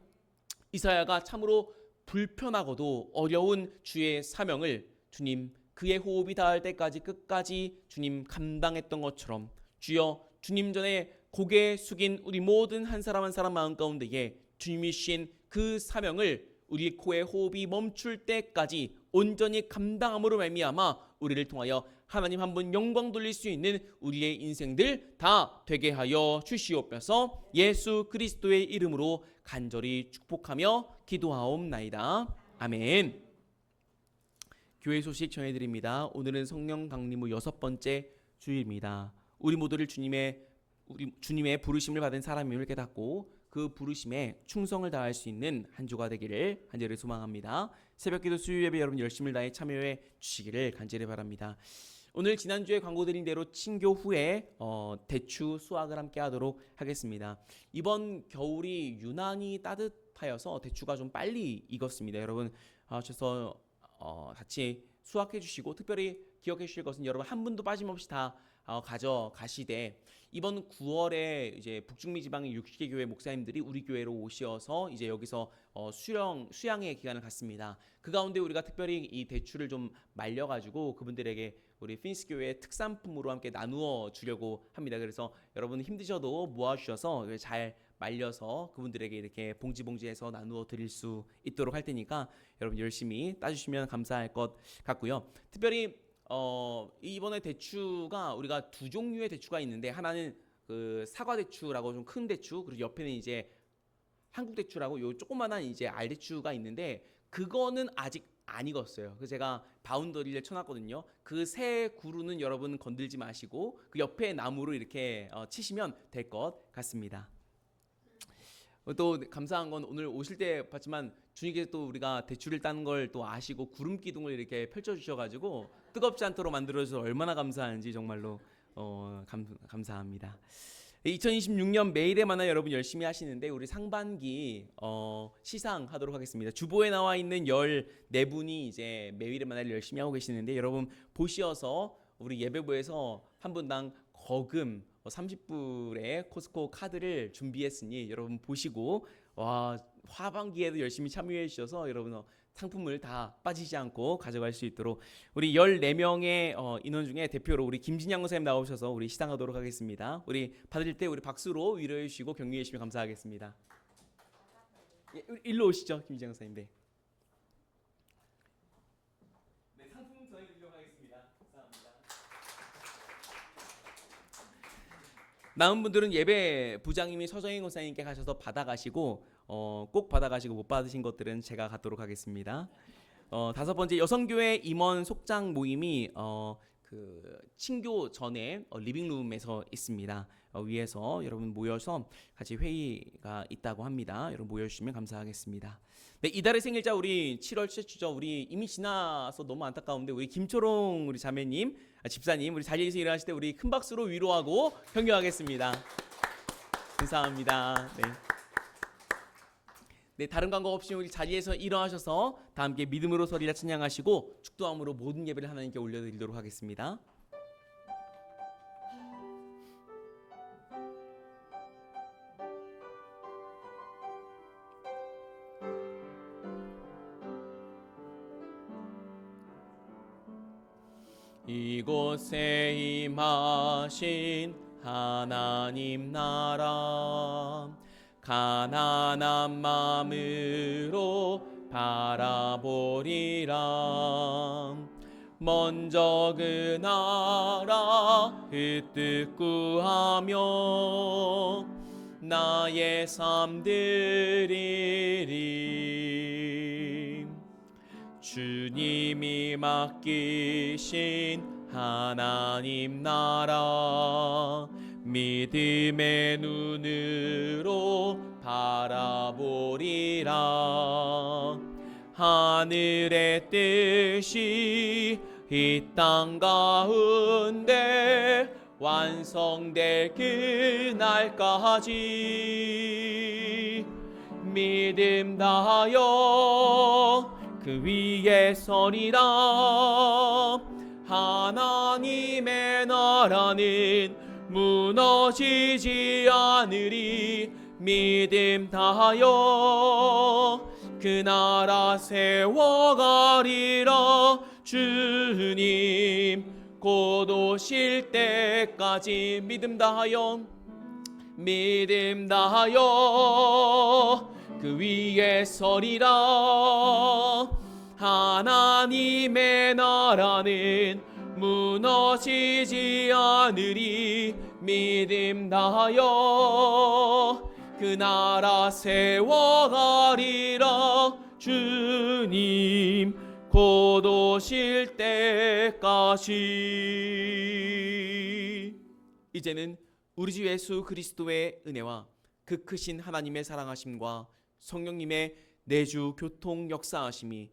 이사야가 참으로 불편하고도 어려운 주의 사명을 주님 그의 호흡이 닿을 때까지 끝까지 주님 감당했던 것처럼 주여 주님 전에 고개 숙인 우리 모든 한 사람 한 사람 마음 가운데에 주님이 주신 그 사명을 우리 코의 호흡이 멈출 때까지 온전히 감당함으로 말미암아 우리를 통하여 하나님 한 분 영광 돌릴 수 있는 우리의 인생들 다 되게 하여 주시옵소서. 예수 그리스도의 이름으로 간절히 축복하며 기도하옵나이다. 아멘. 교회 소식 전해드립니다. 오늘은 성령 강림 후 6번째 주일입니다. 우리 모두를 주님의 부르심을 받은 사람임을 깨닫고 그 부르심에 충성을 다할 수 있는 한 주가 되기를 간절히 소망합니다. 새벽기도 수요 예배 여러분 열심을 다해 참여해 주시기를 간절히 바랍니다. 오늘 지난주에 광고 드린 대로 친교 후에 대추 수확을 함께 하도록 하겠습니다. 이번 겨울이 유난히 따뜻하여서 대추가 좀 빨리 익었습니다. 여러분 그래서 같이 수확해 주시고 특별히 기억해 주실 것은 여러분 한 분도 빠짐없이 다 가져가시되 이번 9월에 이제 북중미 지방의 60개 교회 목사님들이 우리 교회로 오셔서 이제 여기서 수양의 기간을 갖습니다. 그 가운데 우리가 특별히 이 대추를 좀 말려가지고 그분들에게 우리 피니스 교회의 특산품으로 함께 나누어 주려고 합니다. 그래서 여러분 힘드셔도 모아주셔서 잘 말려서 그분들에게 이렇게 봉지해서 나누어 드릴 수 있도록 할 테니까 여러분 열심히 따주시면 감사할 것 같고요. 특별히 이번에 대추가 우리가 두 종류의 대추가 있는데 하나는 그 사과 대추라고 좀 큰 대추, 그리고 옆에는 이제 한국 대추라고 요 조그만한 이제 알대추가 있는데 그거는 아직 안 익었어요. 그래서 제가 바운더리를 쳐놨거든요. 그 새 구루는 여러분 건들지 마시고 그 옆에 나무로 이렇게 치시면 될 것 같습니다. 또 감사한 건 오늘 오실 때 봤지만 주님께서 또 우리가 대추를 따는 걸 또 아시고 구름 기둥을 이렇게 펼쳐주셔가지고 뜨겁지 않도록 만들어줘서 얼마나 감사한지 정말로 감사합니다. 2026년 매일의 만나 여러분 열심히 하시는데 우리 상반기 시상하도록 하겠습니다. 주보에 나와 있는 14분이 이제 매일의 만나를 열심히 하고 계시는데 여러분 보시어서 우리 예배부에서 한 분당 거금 30불의 코스코 카드를 준비했으니 여러분 보시고 하반기에도 열심히 참여해 주셔서 여러분 상품을 다 빠지지 않고 가져갈 수 있도록 우리 14명의 인원 중에 대표로 우리 김진양 목사님 나오셔서 우리 시상하도록 하겠습니다. 우리 받을 때 우리 박수로 위로해 주시고 격려해 주시면 감사하겠습니다. 예, 일로 오시죠, 김진양 목사님. 네. 상품 전해드리도록 하겠습니다. 감사합니다. 남은 분들은 예배 부장님이 서정인 목사님께 가셔서 받아가시고 꼭 받아가시고 못 받으신 것들은 제가 갖도록 하겠습니다. 5번째 여성교회 임원 속장 모임이 그 친교 전에 리빙룸에서 있습니다. 위에서 여러분 모여서 같이 회의가 있다고 합니다. 여러분 모여주시면 감사하겠습니다. 네, 이달의 생일자 우리 7월 최초죠. 우리 이미 지나서 너무 안타까운데 우리 김초롱 우리 자매님, 집사님 우리 자리에서 일어나실 때 우리 큰 박수로 위로하고 격려하겠습니다. 감사합니다. 네, 다른 광고 없이 우리 자리에서 일어나셔서 다 함께 믿음으로 서리라 찬양하시고 축도함으로 모든 예배를 하나님께 올려드리도록 하겠습니다. 이곳에 임하신 하나님 나라 가난한 마음으로 바라보리라. 먼저 그 나라 흩뜻 구하며 나의 삶 드리리. 주님이 맡기신 하나님 나라 믿음의 눈으로 바라보리라. 하늘의 뜻이 이 땅 가운데 완성될 그날까지 믿음 다하여 그 위에 서리라. 하나님의 나라는 무너지지 않으리. 믿음 다하여 그 나라 세워가리라. 주님 곧 오실 때까지 믿음 다하여 그 위에 서리라. 하나님의 나라는 무너지지 않으리. 믿음 다하여 그 나라 세워가리라. 주님 곧 포도실 때까지. 이제는 우리 주 예수 그리스도의 은혜와 그 크신 하나님의 사랑하심과 성령님의 내주 교통 역사하심이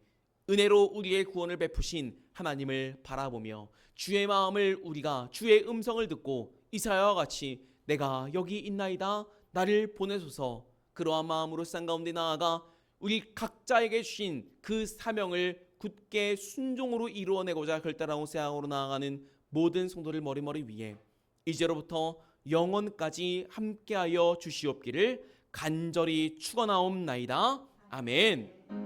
은혜로 우리의 구원을 베푸신 하나님을 바라보며 주의 마음을 우리가 주의 음성을 듣고 이사야와 같이 내가 여기 있나이다 나를 보내소서 그러한 마음으로 쌍 가운데 나아가 우리 각자에게 주신 그 사명을 굳게 순종으로 이루어내고자 결단하고 세상으로 나아가는 모든 성도를 머리머리 위에 이제로부터 영원까지 함께하여 주시옵기를 간절히 축원하옵나이다. 아멘.